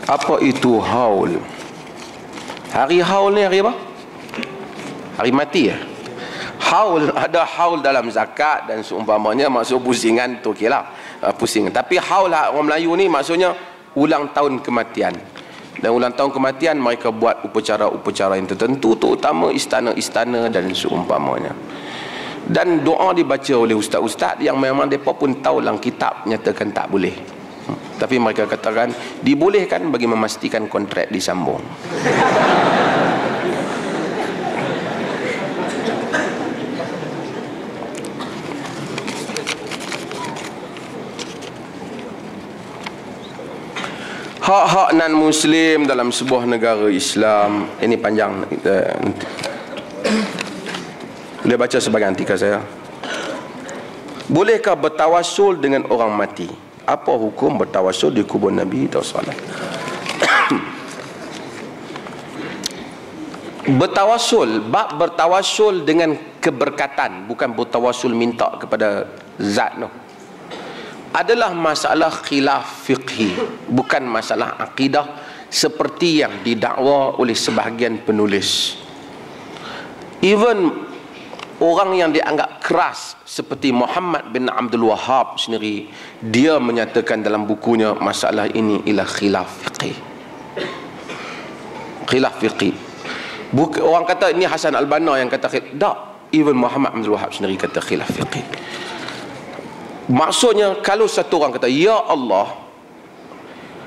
Apa itu haul? Hari haul ni hari apa? Hari mati ya? Haul, ada haul dalam zakat dan seumpamanya, maksud pusingan tu okeylah, pusing. Tapi haul orang Melayu ni maksudnya ulang tahun kematian. Dan ulang tahun kematian mereka buat upacara-upacara yang tertentu, terutama istana-istana dan seumpamanya. Dan doa dibaca oleh ustaz-ustaz yang memang mereka pun tahu dalam kitab nyatakan tak boleh. Tapi mereka katakan dibolehkan bagi memastikan kontrak disambung. Hak-hak non-Muslim dalam sebuah negara Islam. Ini panjang. Boleh baca sebagian artikel saya. Bolehkah bertawasul dengan orang mati? Apa hukum bertawasul di kubur Nabi SAW? Bertawasul dengan keberkatan, bukan bertawasul minta kepada zat no. Adalah masalah khilaf fiqhi, bukan masalah akidah seperti yang didakwa oleh sebahagian penulis. Even orang yang dianggap keras seperti Muhammad bin Abdul Wahhab sendiri, dia menyatakan dalam bukunya masalah ini ialah khilaf fiqhi. Khilaf fiqhi. Orang kata ini Hasan Al-Banna yang kata khilaf. Tak, even Muhammad bin Abdul Wahhab sendiri kata khilaf fiqhi. Maksudnya kalau satu orang kata, ya Allah,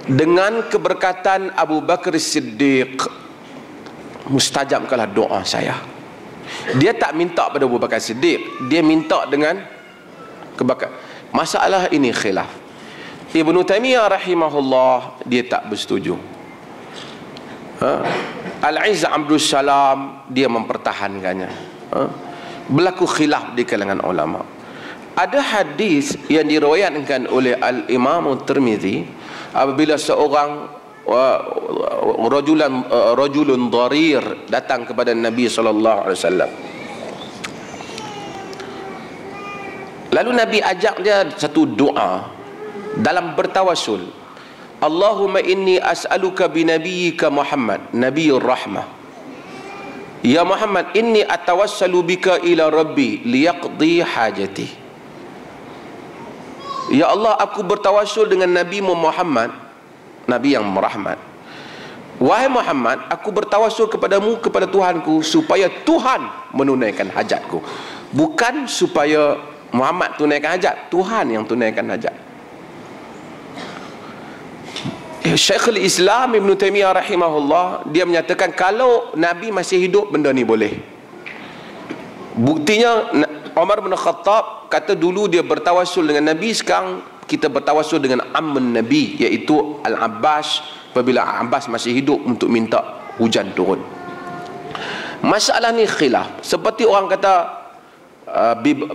dengan keberkatan Abu Bakar Siddiq mustajabkanlah doa saya. Dia tak minta pada Abu Bakar Siddiq, dia minta dengan keberkatan. Masalah ini khilaf. Ibnu Taimiyah rahimahullah dia tak bersetuju. Al-Izz Abdul Salam dia mempertahankannya. Berlaku khilaf di kalangan ulama. Ada hadis yang diriwayatkan oleh Al-Imam Tirmizi, apabila seorang rajulun dharir datang kepada Nabi SAW, lalu Nabi ajak dia satu doa dalam bertawasul. Allahumma inni as'aluka binabiyyika Muhammad nabiyyur rahmah, ya Muhammad inni atawassalu bika ila rabbi liyaqdi hajati. Ya Allah, aku bertawassul dengan Nabi Muhammad, Nabi yang merahmat. Wahai Muhammad, aku bertawassul kepadamu, kepada Tuhanku, supaya Tuhan menunaikan hajatku. Bukan supaya Muhammad tunaikan hajat, Tuhan yang tunaikan hajat. Syekhul Islam Ibn Taimiyah rahimahullah, dia menyatakan kalau Nabi masih hidup, benda ni boleh. Buktinya Umar bin Khattab kata dulu dia bertawassul dengan Nabi, sekarang kita bertawassul dengan amman Nabi, iaitu Al-Abbas, apabila Abbas masih hidup, untuk minta hujan turun. Masalah ni khilaf. Seperti orang kata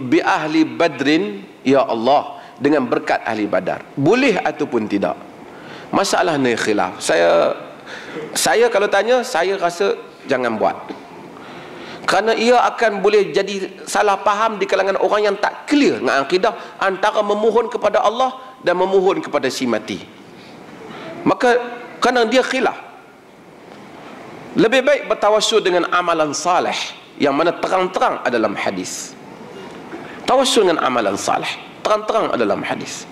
bi ahli badrin ya Allah, dengan berkat ahli badar, boleh ataupun tidak? Masalah ni khilaf. Saya kalau tanya, saya rasa jangan buat, kerana ia akan boleh jadi salah faham di kalangan orang yang tak clear dengan akidah antara memohon kepada Allah dan memohon kepada si mati. Maka kerana dia khilaf, lebih baik bertawassul dengan amalan salih yang mana terang-terang ada dalam hadis. Tawassul dengan amalan salih terang-terang ada dalam hadis.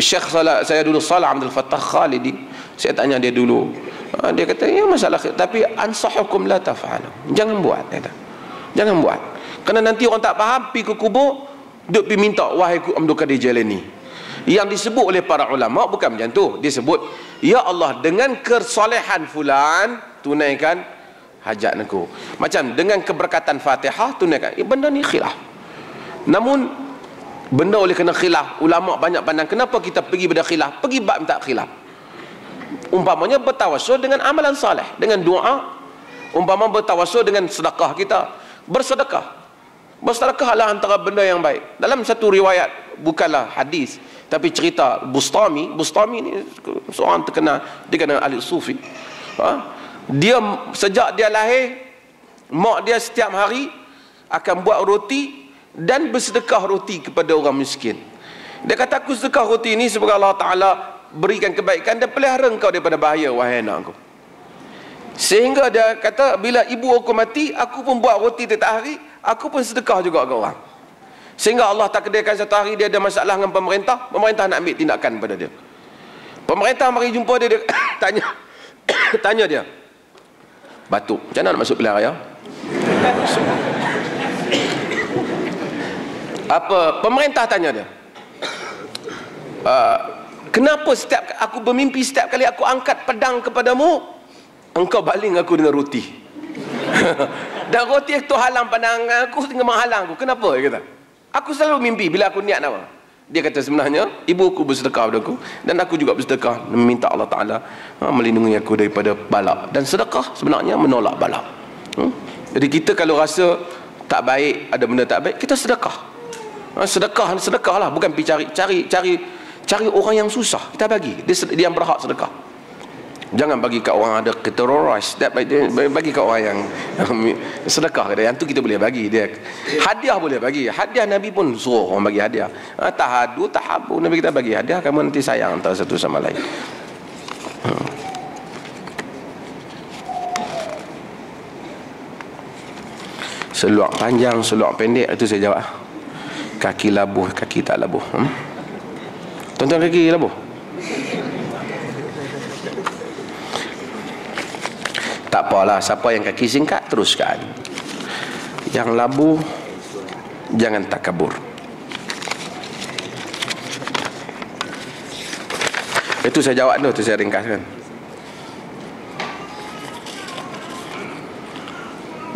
Syekh saya dulu, Salah Abdul Fattah Khalidi, saya tanya dia dulu, dia kata ya masalah, tapi ansahukum la taf'alu, jangan buat, kata. Jangan buat, kerana nanti orang tak faham, pergi ke kubur, duk pergi minta wahai Abdul Qadir Jailani. Yang disebut oleh para ulama bukan macam tu. Dia sebut, ya Allah, dengan kesolehan fulan tunaikan hajat aku, macam dengan keberkatan Fatihah tunaikan. Benda ni khilaf. Namun benda oleh kena khilaf, ulama banyak pandang. Kenapa kita pergi pada khilaf? Pergi bab tak khilaf. Umpamanya bertawassul dengan amalan salih, dengan doa. Umpama bertawassul dengan sedekah kita, bersedekah. Bersedekah adalah antara benda yang baik. Dalam satu riwayat, bukanlah hadis, tapi cerita Bustami. Bustami ni seorang terkenal, dia kena ahli sufi. Dia sejak dia lahir, mak dia setiap hari akan buat roti dan bersedekah roti kepada orang miskin. Dia kata, aku sedekah roti ini semoga Allah Ta'ala berikan kebaikan dan pelihara engkau daripada bahaya, wahai anakku. Sehingga dia kata, bila ibu aku mati, aku pun buat roti setiap hari, aku pun sedekah juga ke orang. Sehingga Allah takdirkan satu hari dia ada masalah dengan pemerintah, pemerintah nak ambil tindakan pada dia. Pemerintah mari jumpa dia, dia tanya tanya dia, batuk, macam mana nak masuk pilihan raya? Apa pemerintah tanya dia, kenapa setiap aku bermimpi, setiap kali aku angkat pedang kepadamu, engkau baling aku dengan roti? Dan roti itu halang pandangan aku, tinggal menghalang aku. Kenapa? Dia kata, aku selalu mimpi bila aku niat apa. Dia kata, sebenarnya ibuku bersedekah padaku dan aku juga bersedekah, meminta Allah Ta'ala melindungi aku daripada balak. Dan sedekah sebenarnya menolak balak. Jadi kita kalau rasa tak baik, ada benda tak baik, kita sedekah. Sedekah lah, bukan pergi cari orang yang susah, kita bagi dia yang berhak sedekah. Jangan bagi kat orang ada keteroris, bagi kat orang yang sedekah. Yang tu kita boleh bagi dia. Hadiah boleh bagi, hadiah Nabi pun suruh orang bagi hadiah. Tahadu tahabu, Nabi kita bagi hadiah, kamu nanti sayang antara satu sama lain. Seluak panjang, seluak pendek, itu saya jawab. Kaki labuh, kaki tak labuh. Tuan-tuan kaki labuh? Tak apalah, siapa yang kaki singkat teruskan. Yang labuh jangan takabur. Itu saya jawab tu, saya ringkaskan.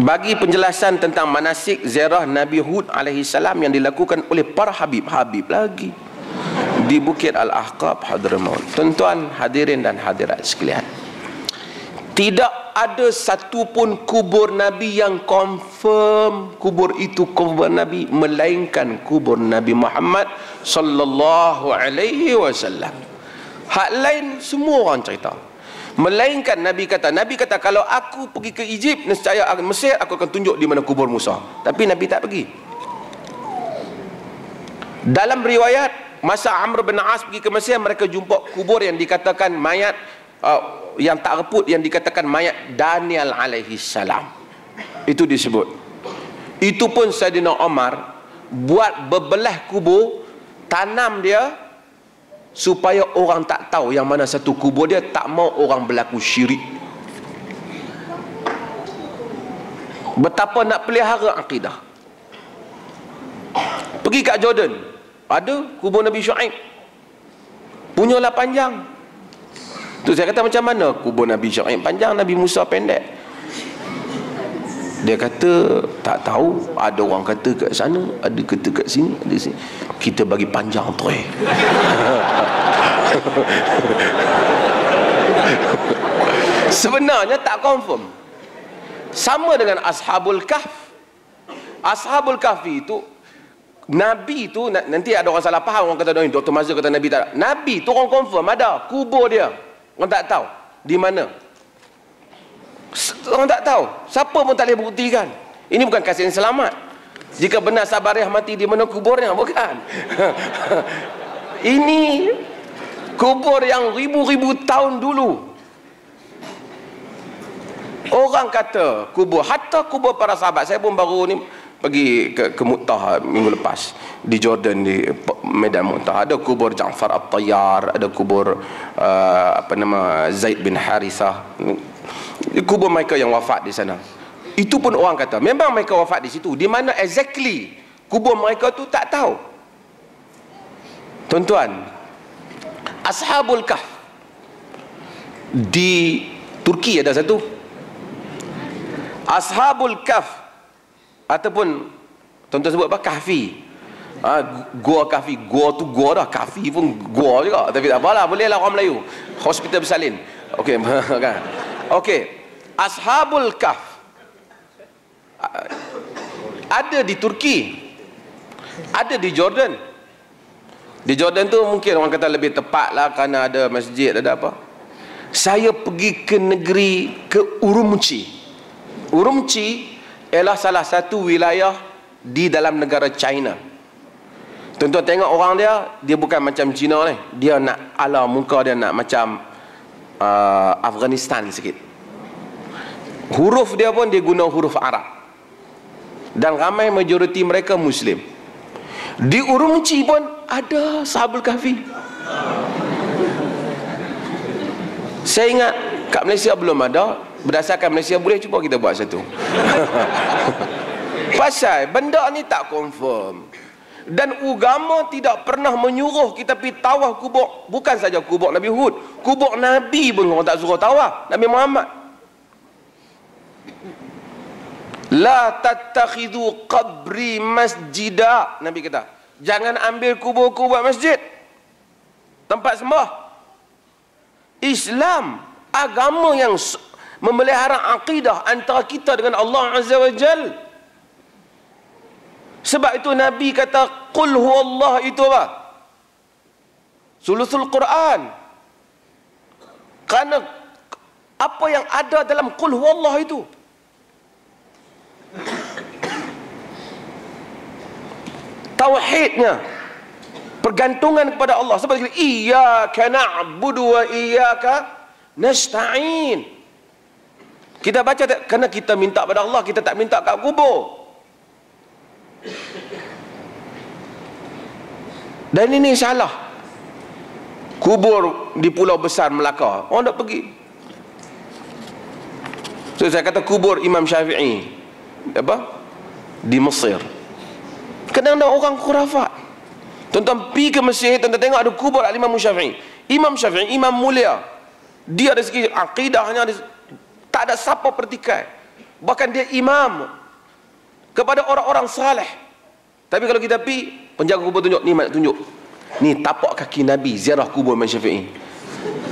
Bagi penjelasan tentang manasik ziarah Nabi Hud alaihi salam yang dilakukan oleh para habib lagi di Bukit Al-Ahqab Hadramaut. Tuan-tuan hadirin dan hadirat sekalian, tidak ada satu pun kubur Nabi yang confirm kubur itu kubur Nabi, melainkan kubur Nabi Muhammad sallallahu alaihi wasallam. Hak lain semua orang cerita. Melainkan Nabi kata kalau aku pergi ke Egypt, nescaya Mesir, aku akan tunjuk di mana kubur Musa. Tapi Nabi tak pergi. Dalam riwayat, masa Amr bin As pergi ke Mesir, mereka jumpa kubur yang dikatakan mayat yang tak reput, yang dikatakan mayat Daniel alaihi salam. Itu disebut. Itu pun Saidina Umar buat berbelah kubur, tanam dia supaya orang tak tahu yang mana satu kubur dia, tak mau orang berlaku syirik. Betapa nak pelihara akidah. Pergi kat Jordan, ada kubur Nabi Shu'aib. punyalah panjang. Tu saya kata macam mana kubur Nabi Syuaib panjang, Nabi Musa pendek? Dia kata tak tahu, ada orang kata kat sana, ada kata kat sini, ada sini. Kita bagi panjang tu. Sebenarnya tak confirm. Sama dengan Ashabul Kahf. Ashabul Kahfi itu, Nabi itu, nanti ada orang salah faham, orang kata Dr. Mazhar kata Nabi tak ada. Nabi itu orang confirm ada kubur dia. Orang tak tahu di mana. Orang tak tahu. Siapa pun tak boleh buktikan. Ini bukan kasih yang selamat. Jika benar Sabariah mati di mana kuburnya, bukan. Ini kubur yang ribu-ribu tahun dulu. Orang kata kubur, hatta kubur para sahabat. Saya pun baru ni pergi ke Mu'tah minggu lepas di Jordan, di Medan Mu'tah. Ada kubur Ja'far At-Tayyar, ada kubur Zaid bin Harithah, kubur mereka yang wafat di sana. Itu pun orang kata memang mereka wafat di situ. Di mana exactly kubur mereka tu tak tahu. Tuan-tuan, Ashabul Kahf di Turki ada satu. Ashabul Kahf ataupun tuan-tuan sebut apa? Kahfi. Gua Kahfi. Gua tu gua dah. Kahfi pun gua juga. Tapi tak apalah, bolehlah orang Melayu. Hospital bersalin. Okey, kan. Okey. Ashabul Kahf ada di Turki. Ada di Jordan. Di Jordan tu mungkin orang kata lebih tepat lah kerana ada masjid, ada apa. Saya pergi ke negeri, ke Urumqi. Urumqi ialah salah satu wilayah di dalam negara China. Tuan-tuan tengok orang dia bukan macam Cina ni. Dia nak ala muka dia nak macam Afghanistan sikit. Huruf dia pun dia guna huruf Arab. Dan ramai majoriti mereka Muslim. Di Urumqi pun ada Ashabul Kahfi. Saya ingat kat Malaysia belum ada. Berdasarkan Malaysia boleh, cuba kita buat satu. Pasal benda ni tak confirm. Dan agama tidak pernah menyuruh kita pergi tawaf kubur. Bukan saja kubur Nabi Hud, kubur Nabi pun orang tak suruh tawaf. Nabi Muhammad, la tattakhidhu qabri masjida. Nabi kata, jangan ambil kuburku buat masjid, tempat sembah. Islam agama yang memelihara akidah antara kita dengan Allah Azza wa Jal. Sebab itu Nabi kata qul huwallah, itu apa? Sulusul Quran. Kerana apa yang ada dalam qul huwallah itu, tauhidnya, pergantungan kepada Allah. Sebab iyyaka na'budu wa iyyaka nasta'in. Kita baca kerana kita minta pada Allah, kita tak minta kat kubur. Dan ini salah. Kubur di Pulau Besar Melaka, orang tak pergi. So saya kata kubur Imam Syafi'i di Mesir. Kadang-kadang orang khurafat. Tuan-tuan pergi ke Mesir, tuan-tuan tengok ada kubur Imam Syafi'i. Imam Syafi'i imam mulia. Dia dari segi akidahnya tak ada siapa pertikai. Bahkan dia imam kepada orang-orang saleh. Tapi kalau kita pergi, penjaga kubur tunjuk, ni mana tunjuk, ni tapak kaki Nabi, ziarah kubur Imam Syafi'i.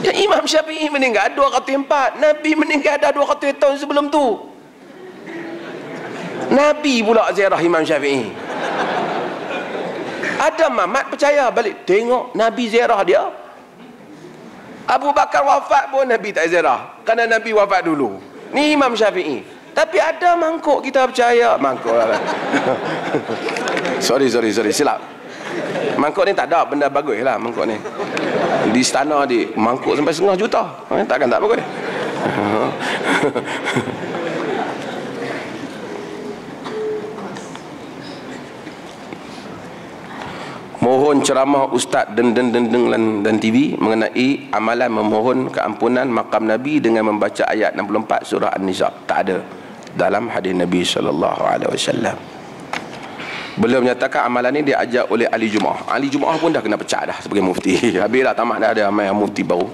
Ya, Imam Syafi'i meninggal 204, Nabi meninggal dah 200 tahun sebelum tu. Nabi pula ziarah Imam Syafi'i. Ada mamat percaya balik, tengok Nabi ziarah dia. Abu Bakar wafat pun Nabi tak ziarah, kerana Nabi wafat dulu. Ni Imam Syafi'i. Tapi ada mangkuk kita percaya. Mangkuk lah. Sorry, silap. Mangkuk ni tak ada benda bagus lah. Mangkuk ni di istana di mangkuk sampai 1,5 juta. Takkan tak bagus. Mohon ceramah Ustaz dendeng dan TV mengenai amalan memohon keampunan makam Nabi dengan membaca ayat 64 surah An-Nisa. Tak ada dalam hadis Nabi sallallahu alaihi wasallam. Beliau menyatakan amalan ini diajar oleh ahli Jumaah. Ahli Jumaah pun dah kena pecat dah sebagai mufti. Habis dah tamat dah, ada yang mufti baru.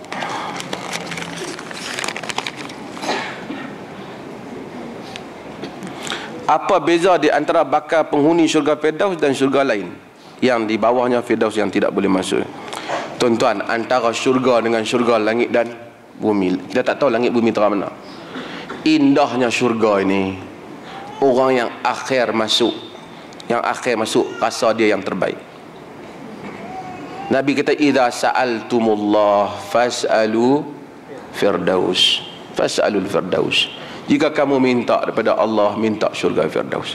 Apa beza di antara bakal penghuni syurga Firdaus dan syurga lain yang di bawahnya Firdaus yang tidak boleh masuk? Tuan-tuan, antara syurga dengan syurga langit dan bumi, kita tak tahu langit bumi terang mana. Indahnya syurga ini, orang yang akhir masuk rasa dia yang terbaik. Nabi kata, idza sa'altumullah fas'alu firdaus, fas'alul firdaus. Jika kamu minta daripada Allah, minta syurga Firdaus.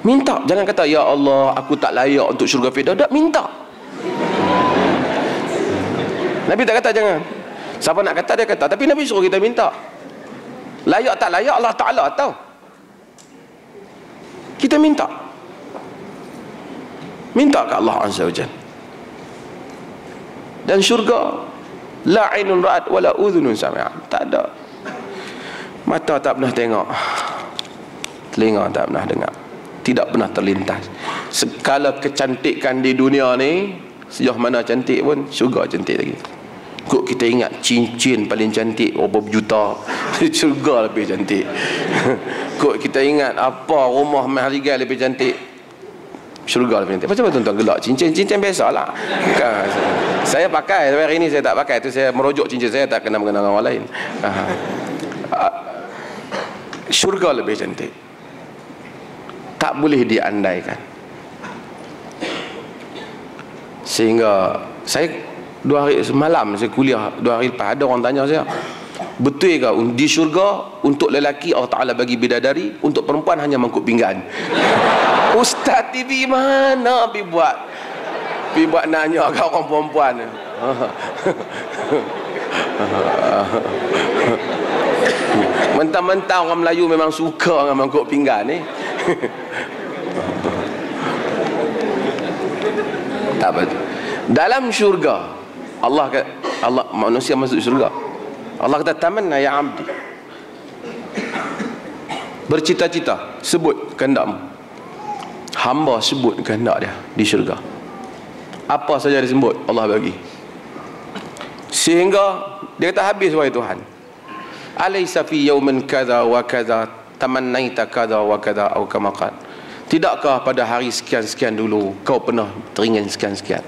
Minta, jangan kata ya Allah aku tak layak untuk syurga Firdaus. Tak, minta. Nabi tak kata jangan. Siapa nak kata dia kata, tapi Nabi suruh kita minta. Layak tak layak Allah Ta'ala tahu. Kita minta. Minta ke Allah Azza wa Jalla. Dan syurga la ainun ra'at wala udhunun sami'at. Tak ada. Mata tak pernah tengok, telinga tak pernah dengar, tidak pernah terlintas. Segala kecantikan di dunia ni, sejauh mana cantik pun, syurga cantik lagi. Kok kita ingat cincin paling cantik berapa juta, syurga lebih cantik. Kok kita ingat apa rumah mahligai lebih cantik, syurga lebih cantik. Macam mana tuan-tuan gelak cincin biasalah. Saya pakai, tapi hari ini saya tak pakai. Itu saya merujuk cincin saya, tak kena mengenal orang lain. Syurga lebih cantik, tak boleh diandaikan. Sehingga saya 2 hari semalam saya kuliah, 2 hari lepas ada orang tanya saya, betul ke di syurga untuk lelaki Allah Ta'ala bagi bidadari, untuk perempuan hanya mangkuk pinggan? Ustaz TV mana pergi buat nanya ke orang perempuan? Mentang-mentang orang Melayu memang suka dengan mangkuk pinggan ni. Tak betul. Dalam syurga Allah manusia masuk syurga. Allah kata tamanna ya abdi. Bercita-cita, sebut kehendakmu. Hamba sebut kehendak dia di syurga. Apa saja disebut Allah bagi. Sehingga dia kata habis wahai Tuhan. Alaysa fi yawmin kadza wa kadza tamannaita kadza wa kadza atau kama qala. Tidakkah pada hari sekian-sekian dulu kau pernah teringin sekian-sekian?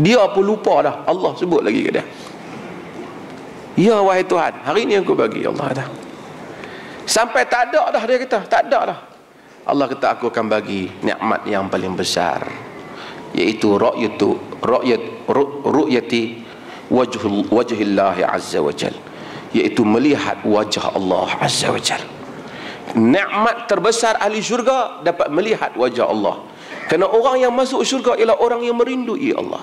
Dia pun lupa dah, Allah sebut lagi ke dia. Ya wahai Tuhan, hari ini aku bagi, Allah kata. Sampai tak ada dah, dia kata, tak ada dah. Allah kata aku akan bagi nikmat yang paling besar, iaitu ru'yati wajhillahi azza wa jalla, iaitu melihat wajah Allah azza wa jalla. Nikmat terbesar ahli syurga dapat melihat wajah Allah. Kerana orang yang masuk syurga ialah orang yang merindui Allah.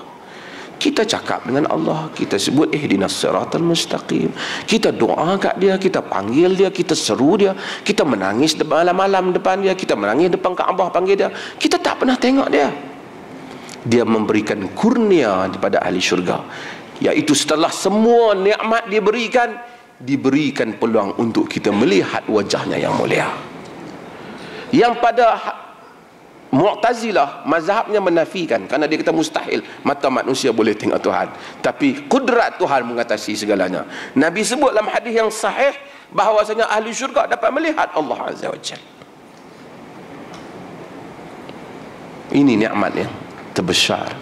Kita cakap dengan Allah, kita sebut ihdinas siratal mustaqim, kita doa kat dia, kita panggil dia, kita seru dia, kita menangis malam-malam depan dia, kita menangis depan Kaabah panggil dia. Kita tak pernah tengok dia. Dia memberikan kurnia kepada ahli syurga, iaitu setelah semua nikmat diberikan peluang untuk kita melihat wajahnya yang mulia. Yang pada Mu'tazilah mazhabnya menafikan, kerana dia kata mustahil mata manusia boleh tengok Tuhan, tapi kudrat Tuhan mengatasi segalanya. Nabi sebut dalam hadis yang sahih bahawasanya ahli syurga dapat melihat Allah Azza wa Jalla. Ini nikmat yang terbesar.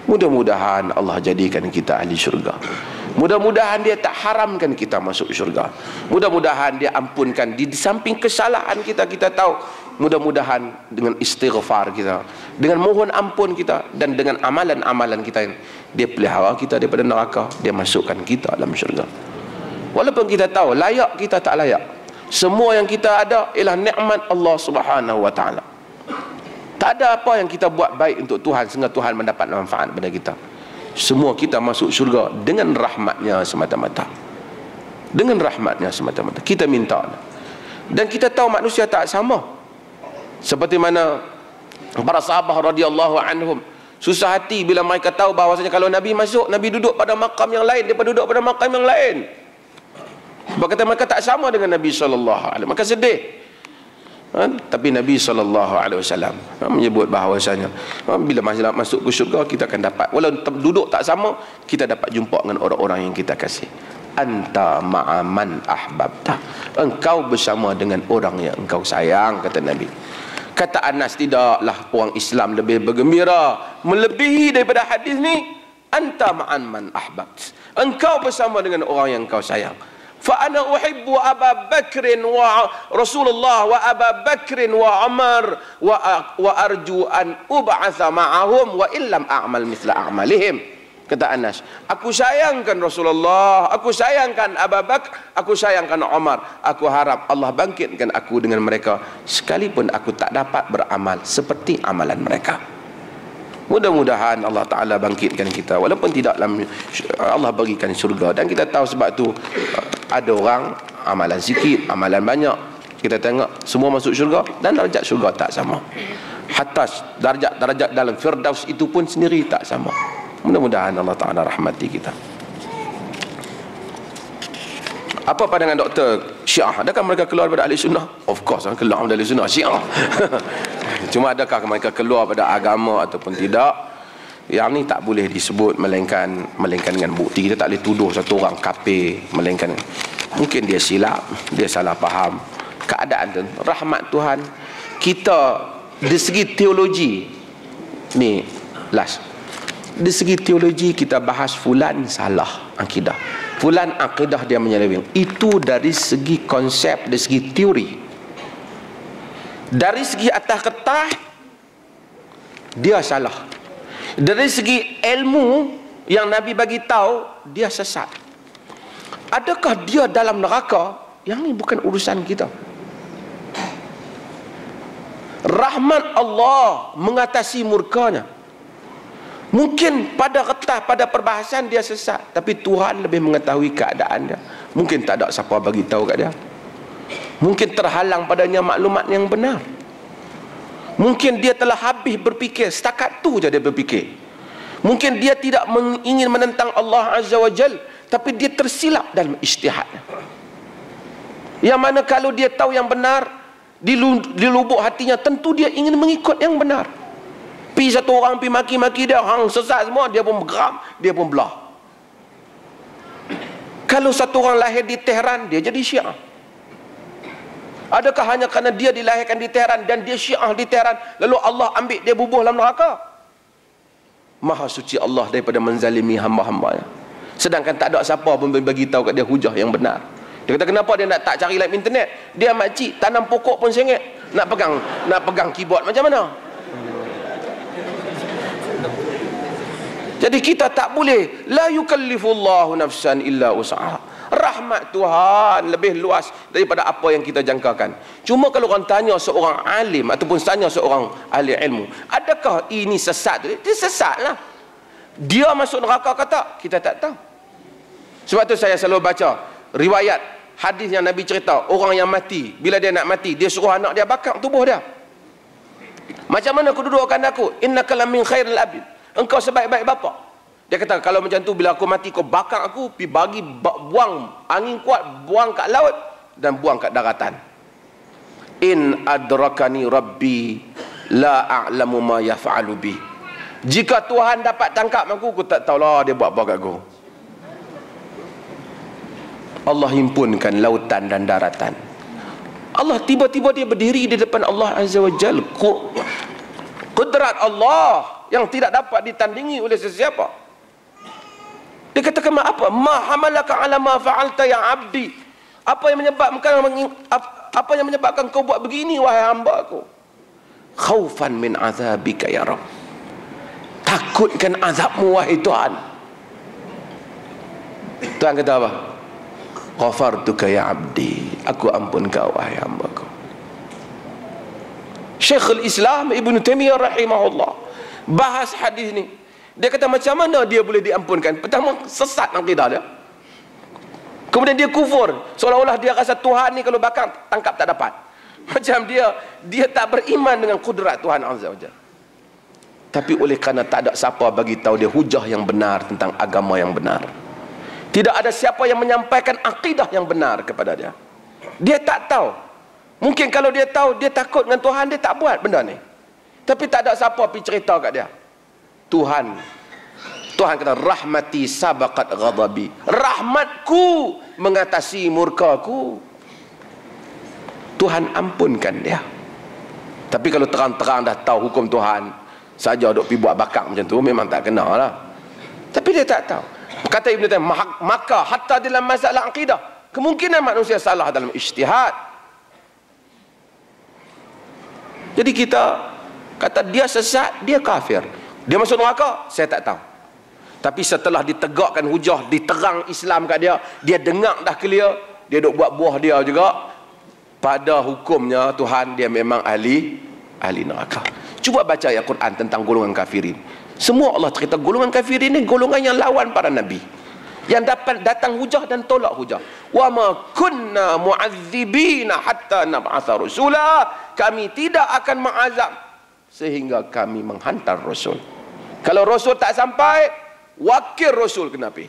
Mudah-mudahan Allah jadikan kita ahli syurga. Mudah-mudahan dia tak haramkan kita masuk syurga. Mudah-mudahan dia ampunkan di samping kesalahan kita, kita tahu. Mudah-mudahan dengan istighfar kita, dengan mohon ampun kita, dan dengan amalan-amalan kita, dia pelihara kita daripada neraka, dia masukkan kita dalam syurga. Walaupun kita tahu layak kita tak layak, semua yang kita ada ialah nikmat Allah Subhanahu wa taala. Tak ada apa yang kita buat baik untuk Tuhan sehingga Tuhan mendapat manfaat pada kita. Semua kita masuk syurga dengan rahmatnya semata-mata. Dengan rahmatnya semata-mata. Kita minta. Dan kita tahu manusia tak sama. Seperti mana para sahabat radhiyallahu anhum susah hati bila mereka tahu bahawasanya kalau Nabi masuk, Nabi duduk pada makam yang lain, dia duduk pada makam yang lain. Sebab kata mereka tak sama dengan Nabi sallallahu alaihi wasallam. Maka sedih. Tapi Nabi SAW menyebut bahawasanya bila masuk ke syurga kita akan dapat, walau duduk tak sama, kita dapat jumpa dengan orang-orang yang kita kasih. Anta ma'aman ahbabta, engkau bersama dengan orang yang engkau sayang, kata Nabi. Kata Anas, tidaklah orang Islam lebih bergembira melebihi daripada hadis ni. Anta ma'aman ahbabt, engkau bersama dengan orang yang engkau sayang. فأنا أحب أبا بكر ورسول الله وأبا بكر وعمر وأرجو أن أبعث معهم وإن لم أعمل مثل أعمالهم. Kata Anas, aku sayangkan Rasulullah, aku sayangkan Abu Bakar, aku sayangkan Umar, aku harap Allah bangkitkan aku dengan mereka sekalipun aku tak dapat beramal seperti amalan mereka. Mudah-mudahan Allah Ta'ala bangkitkan kita walaupun tidak Allah bagikan syurga. Dan kita tahu sebab tu ada orang amalan sikit, amalan banyak, kita tengok semua masuk syurga dan darjat syurga tak sama. Hatta darjat dalam Firdaus itu pun sendiri tak sama. Mudah-mudahan Allah Ta'ala rahmati kita. Apa pandangan Doktor Syiah? Adakah mereka keluar daripada ahli sunnah? Of course, keluar daripada ahli sunnah Syiah. Cuma adakah mereka keluar pada agama ataupun tidak? Yang ni tak boleh disebut melainkan dengan bukti. Kita tak boleh tuduh satu orang kafir melainkan mungkin dia silap, dia salah faham keadaan tu. Rahmat Tuhan kita dari segi teologi ni last. Dari segi teologi kita bahas fulan salah akidah, fulan akidah dia menyeleweng. Itu dari segi konsep, dari segi teori. Dari segi atas kertas dia salah. Dari segi ilmu yang Nabi bagi tahu dia sesat. Adakah dia dalam neraka? Yang ni bukan urusan kita. Rahmat Allah mengatasi murkanya. Mungkin pada kertas, pada perbahasan dia sesat, tapi Tuhan lebih mengetahui keadaan dia. Mungkin tak ada siapa bagi tahu kat dia. Mungkin terhalang padanya maklumat yang benar. Mungkin dia telah habis berfikir, setakat tu je dia berfikir. Mungkin dia tidak ingin menentang Allah Azza wa Jal, tapi dia tersilap dalam ijtihadnya. Yang mana kalau dia tahu yang benar, di lubuk hatinya tentu dia ingin mengikut yang benar. Pergi satu orang pergi maki-maki dia, hang sesat semua, dia pun bergeram, dia pun belah. Kalau satu orang lahir di Tehran, dia jadi Syiah. Adakah hanya kerana dia dilahirkan di Tehran dan dia Syiah di Tehran, lalu Allah ambil dia bubuh dalam neraka? Maha suci Allah daripada menzalimi hamba-hambanya. Sedangkan tak ada siapa pun bagi tahu kat dia hujah yang benar. Dia kata kenapa dia nak tak cari dalam internet? Dia makcik tanam pokok pun sengit. Nak pegang keyboard macam mana? Jadi kita tak boleh, la yukallifullahu nafsan illa usaha. Rahmat Tuhan lebih luas daripada apa yang kita jangkakan. Cuma kalau orang tanya seorang alim ataupun tanya seorang ahli ilmu, adakah ini sesat? Dia sesatlah. Dia masuk neraka ke tak? Kita tak tahu. Sebab tu saya selalu baca riwayat hadis yang Nabi cerita, orang yang mati, bila dia nak mati, dia suruh anak dia bakar tubuh dia. Macam mana kedudukan aku? Innaka lamin khairil abid. Engkau sebaik-baik bapa. Dia kata kalau macam tu bila aku mati kau bakar aku, pi bagi buang angin kuat, buang kat laut dan buang kat daratan. In adrakani rabbi la a'lamu ma yaf'alu bi. Jika Tuhan dapat tangkap aku tak tahulah dia buat apa kat aku. Allah himpunkan lautan dan daratan. Allah tiba-tiba dia berdiri di depan Allah Azza wa Jalla. Kudrat Allah yang tidak dapat ditandingi oleh sesiapa. Dia katakan apa? Ma hamalaka ala ma fa'alta ya abdi. Apa yang menyebabkan kau buat begini wahai hamba aku? Khaufan min azabika ya Rabb. Takutkan azabmu wahai Tuhan. Tuhan kata apa? Ghafartuka ya abdi. Aku ampun kau wahai hamba aku. Syekhul Islam Ibn Taimiyah rahimahullah bahas hadis ni. Dia kata macam mana dia boleh diampunkan? Pertama sesat akidah dia. Kemudian dia kufur, seolah-olah dia rasa Tuhan ni kalau bakar tangkap tak dapat. Macam dia tak beriman dengan kudrat Tuhan Azza wa Jalla. Tapi oleh kerana tak ada siapa bagi tahu dia hujah yang benar tentang agama yang benar. Tidak ada siapa yang menyampaikan akidah yang benar kepada dia. Dia tak tahu. Mungkin kalau dia tahu, dia takut dengan Tuhan, dia tak buat benda ni. Tapi tak ada siapa pergi cerita kat dia. Tuhan kata, rahmati sabaqat ghadabi. Rahmatku mengatasi murkaku. Tuhan ampunkan dia. Tapi kalau terang-terang dah tahu hukum Tuhan, saja duk pergi buat bakar macam tu, memang tak kena lah. Tapi dia tak tahu. Kata Ibn Taimiyah, maka hatta dalam masalah akidah, kemungkinan manusia salah dalam ijtihad. Jadi kita kata dia sesat, dia kafir, dia masuk neraka, saya tak tahu. Tapi setelah ditegakkan hujah, diterang Islam kat dia, dia dengar dah clear, dia duk buat buah dia juga, pada hukumnya Tuhan dia memang ahli neraka. Cuba baca ayat Quran tentang golongan kafirin. Semua Allah cerita golongan kafirin ni golongan yang lawan para nabi, yang dapat datang hujah dan tolak hujah. Wa ma kunna mu'adzibina hatta nab'atha rasula. Kami tidak akan mengazab sehingga kami menghantar rasul. Kalau rasul tak sampai, wakil rasul kena pergi.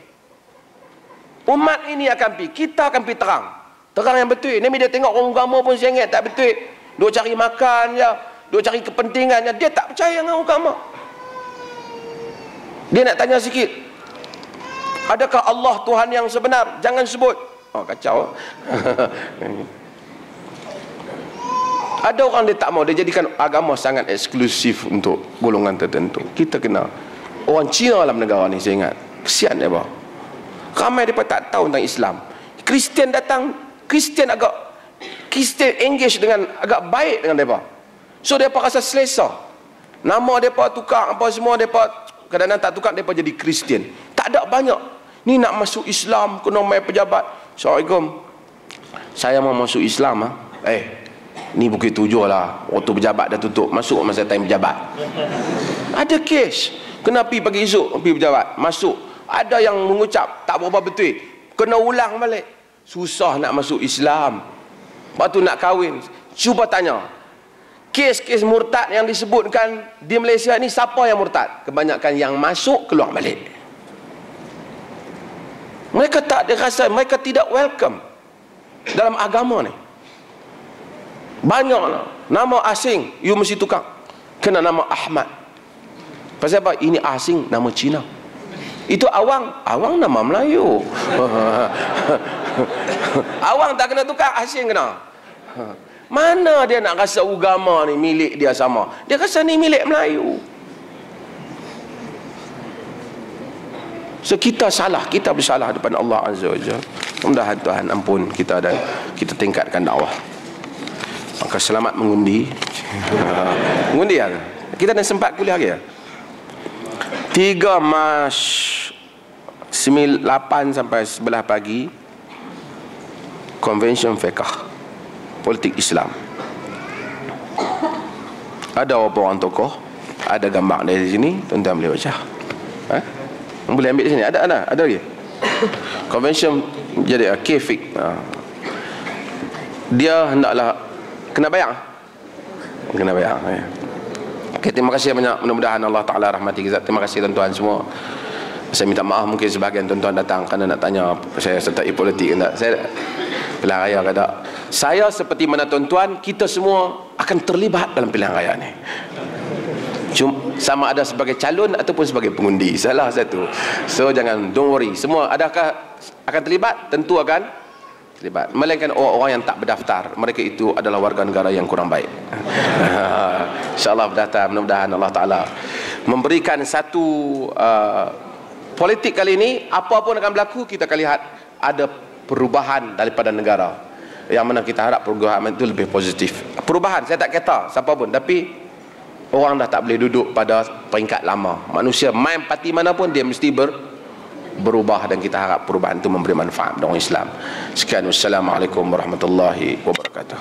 Umat ini akan pergi, kita akan pergi terang yang betul. Nabi dia tengok orang agama pun sengit, tak betul, duk cari makan je, duk cari kepentingannya, dia tak percaya dengan agama. Dia nak tanya sikit, adakah Allah Tuhan yang sebenar? Jangan sebut. Oh, kacau. Ada orang dia tak mau, dia jadikan agama sangat eksklusif untuk golongan tertentu. Kita kena. Orang Cina dalam negara ni, saya ingat, kesian dia bawa. Ramai mereka tak tahu tentang Islam. Kristian datang, Kristian engage dengan agak baik dengan mereka. So mereka rasa selesa. Nama mereka tukar apa semua, mereka kadang-kadang tak tukar, mereka jadi Kristian. Tak ada banyak. Ni nak masuk Islam, kena main pejabat. Assalamualaikum, saya mau masuk Islam. Ni Bukit 7 lah, waktu pejabat dah tutup, masuk masa time pejabat. Ada kes, kena pergi pagi esok, pergi pejabat, masuk. Ada yang mengucap tak berapa betul, kena ulang balik. Susah nak masuk Islam, lepas tu nak kahwin. Cuba tanya, kes-kes murtad yang disebutkan di Malaysia ni, siapa yang murtad? Kebanyakan yang masuk, keluar balik. Mereka tak dirasa, mereka tidak welcome dalam agama ni. Banyaklah nama asing, you mesti tukar, kena nama Ahmad. Pasal apa? Ini asing, nama Cina. Itu awang nama Melayu. Awang tak kena tukar, asing kena. Mana dia nak rasa agama ni milik dia sama? Dia rasa ni milik Melayu. So kita salah, kita bersalah depan Allah Azza wa Jalla. Mudah-mudahan Tuhan ampun kita dan kita tingkatkan dakwah. Maka selamat mengundi. Mengundi ya? Kita dah sempat kuliah lagi ya? 3 Mac 8 sampai 11 pagi, Convention Fiqh Politik Islam. Ada beberapa orang tokoh, ada gambar dari sini, tuan-tuan boleh baca. Boleh ambil di sini, ada lagi. Convention jadi kefik. Dia hendaklah kena bayar. Okay, terima kasih banyak. Mudah-mudahan Allah Ta'ala rahmati kita. Terima kasih tuan-tuan semua. Saya minta maaf mungkin sebahagian tuan-tuan datang kerana nak tanya saya sertai politik ke tak. Saya pilihan raya ke tak. Saya seperti mana tuan-tuan, kita semua akan terlibat dalam pilihan raya ni. Cuma sama ada sebagai calon ataupun sebagai pengundi, salah satu. So jangan, don't worry. Semua adakah akan terlibat? Tentu akan terlibat. Melainkan orang-orang yang tak berdaftar, mereka itu adalah warga negara yang kurang baik. InsyaAllah berdaftar. Mudah-mudahan Allah Ta'ala memberikan satu politik kali ini, apa pun akan berlaku, kita akan lihat ada perubahan daripada negara, yang mana kita harap perubahan itu lebih positif. Perubahan, saya tak kata siapa pun, tapi orang dah tak boleh duduk pada peringkat lama. Manusia main parti mana pun, dia mesti berubah, dan kita harap perubahan itu memberi manfaat dalam Islam. Sekian, wassalamualaikum warahmatullahi wabarakatuh.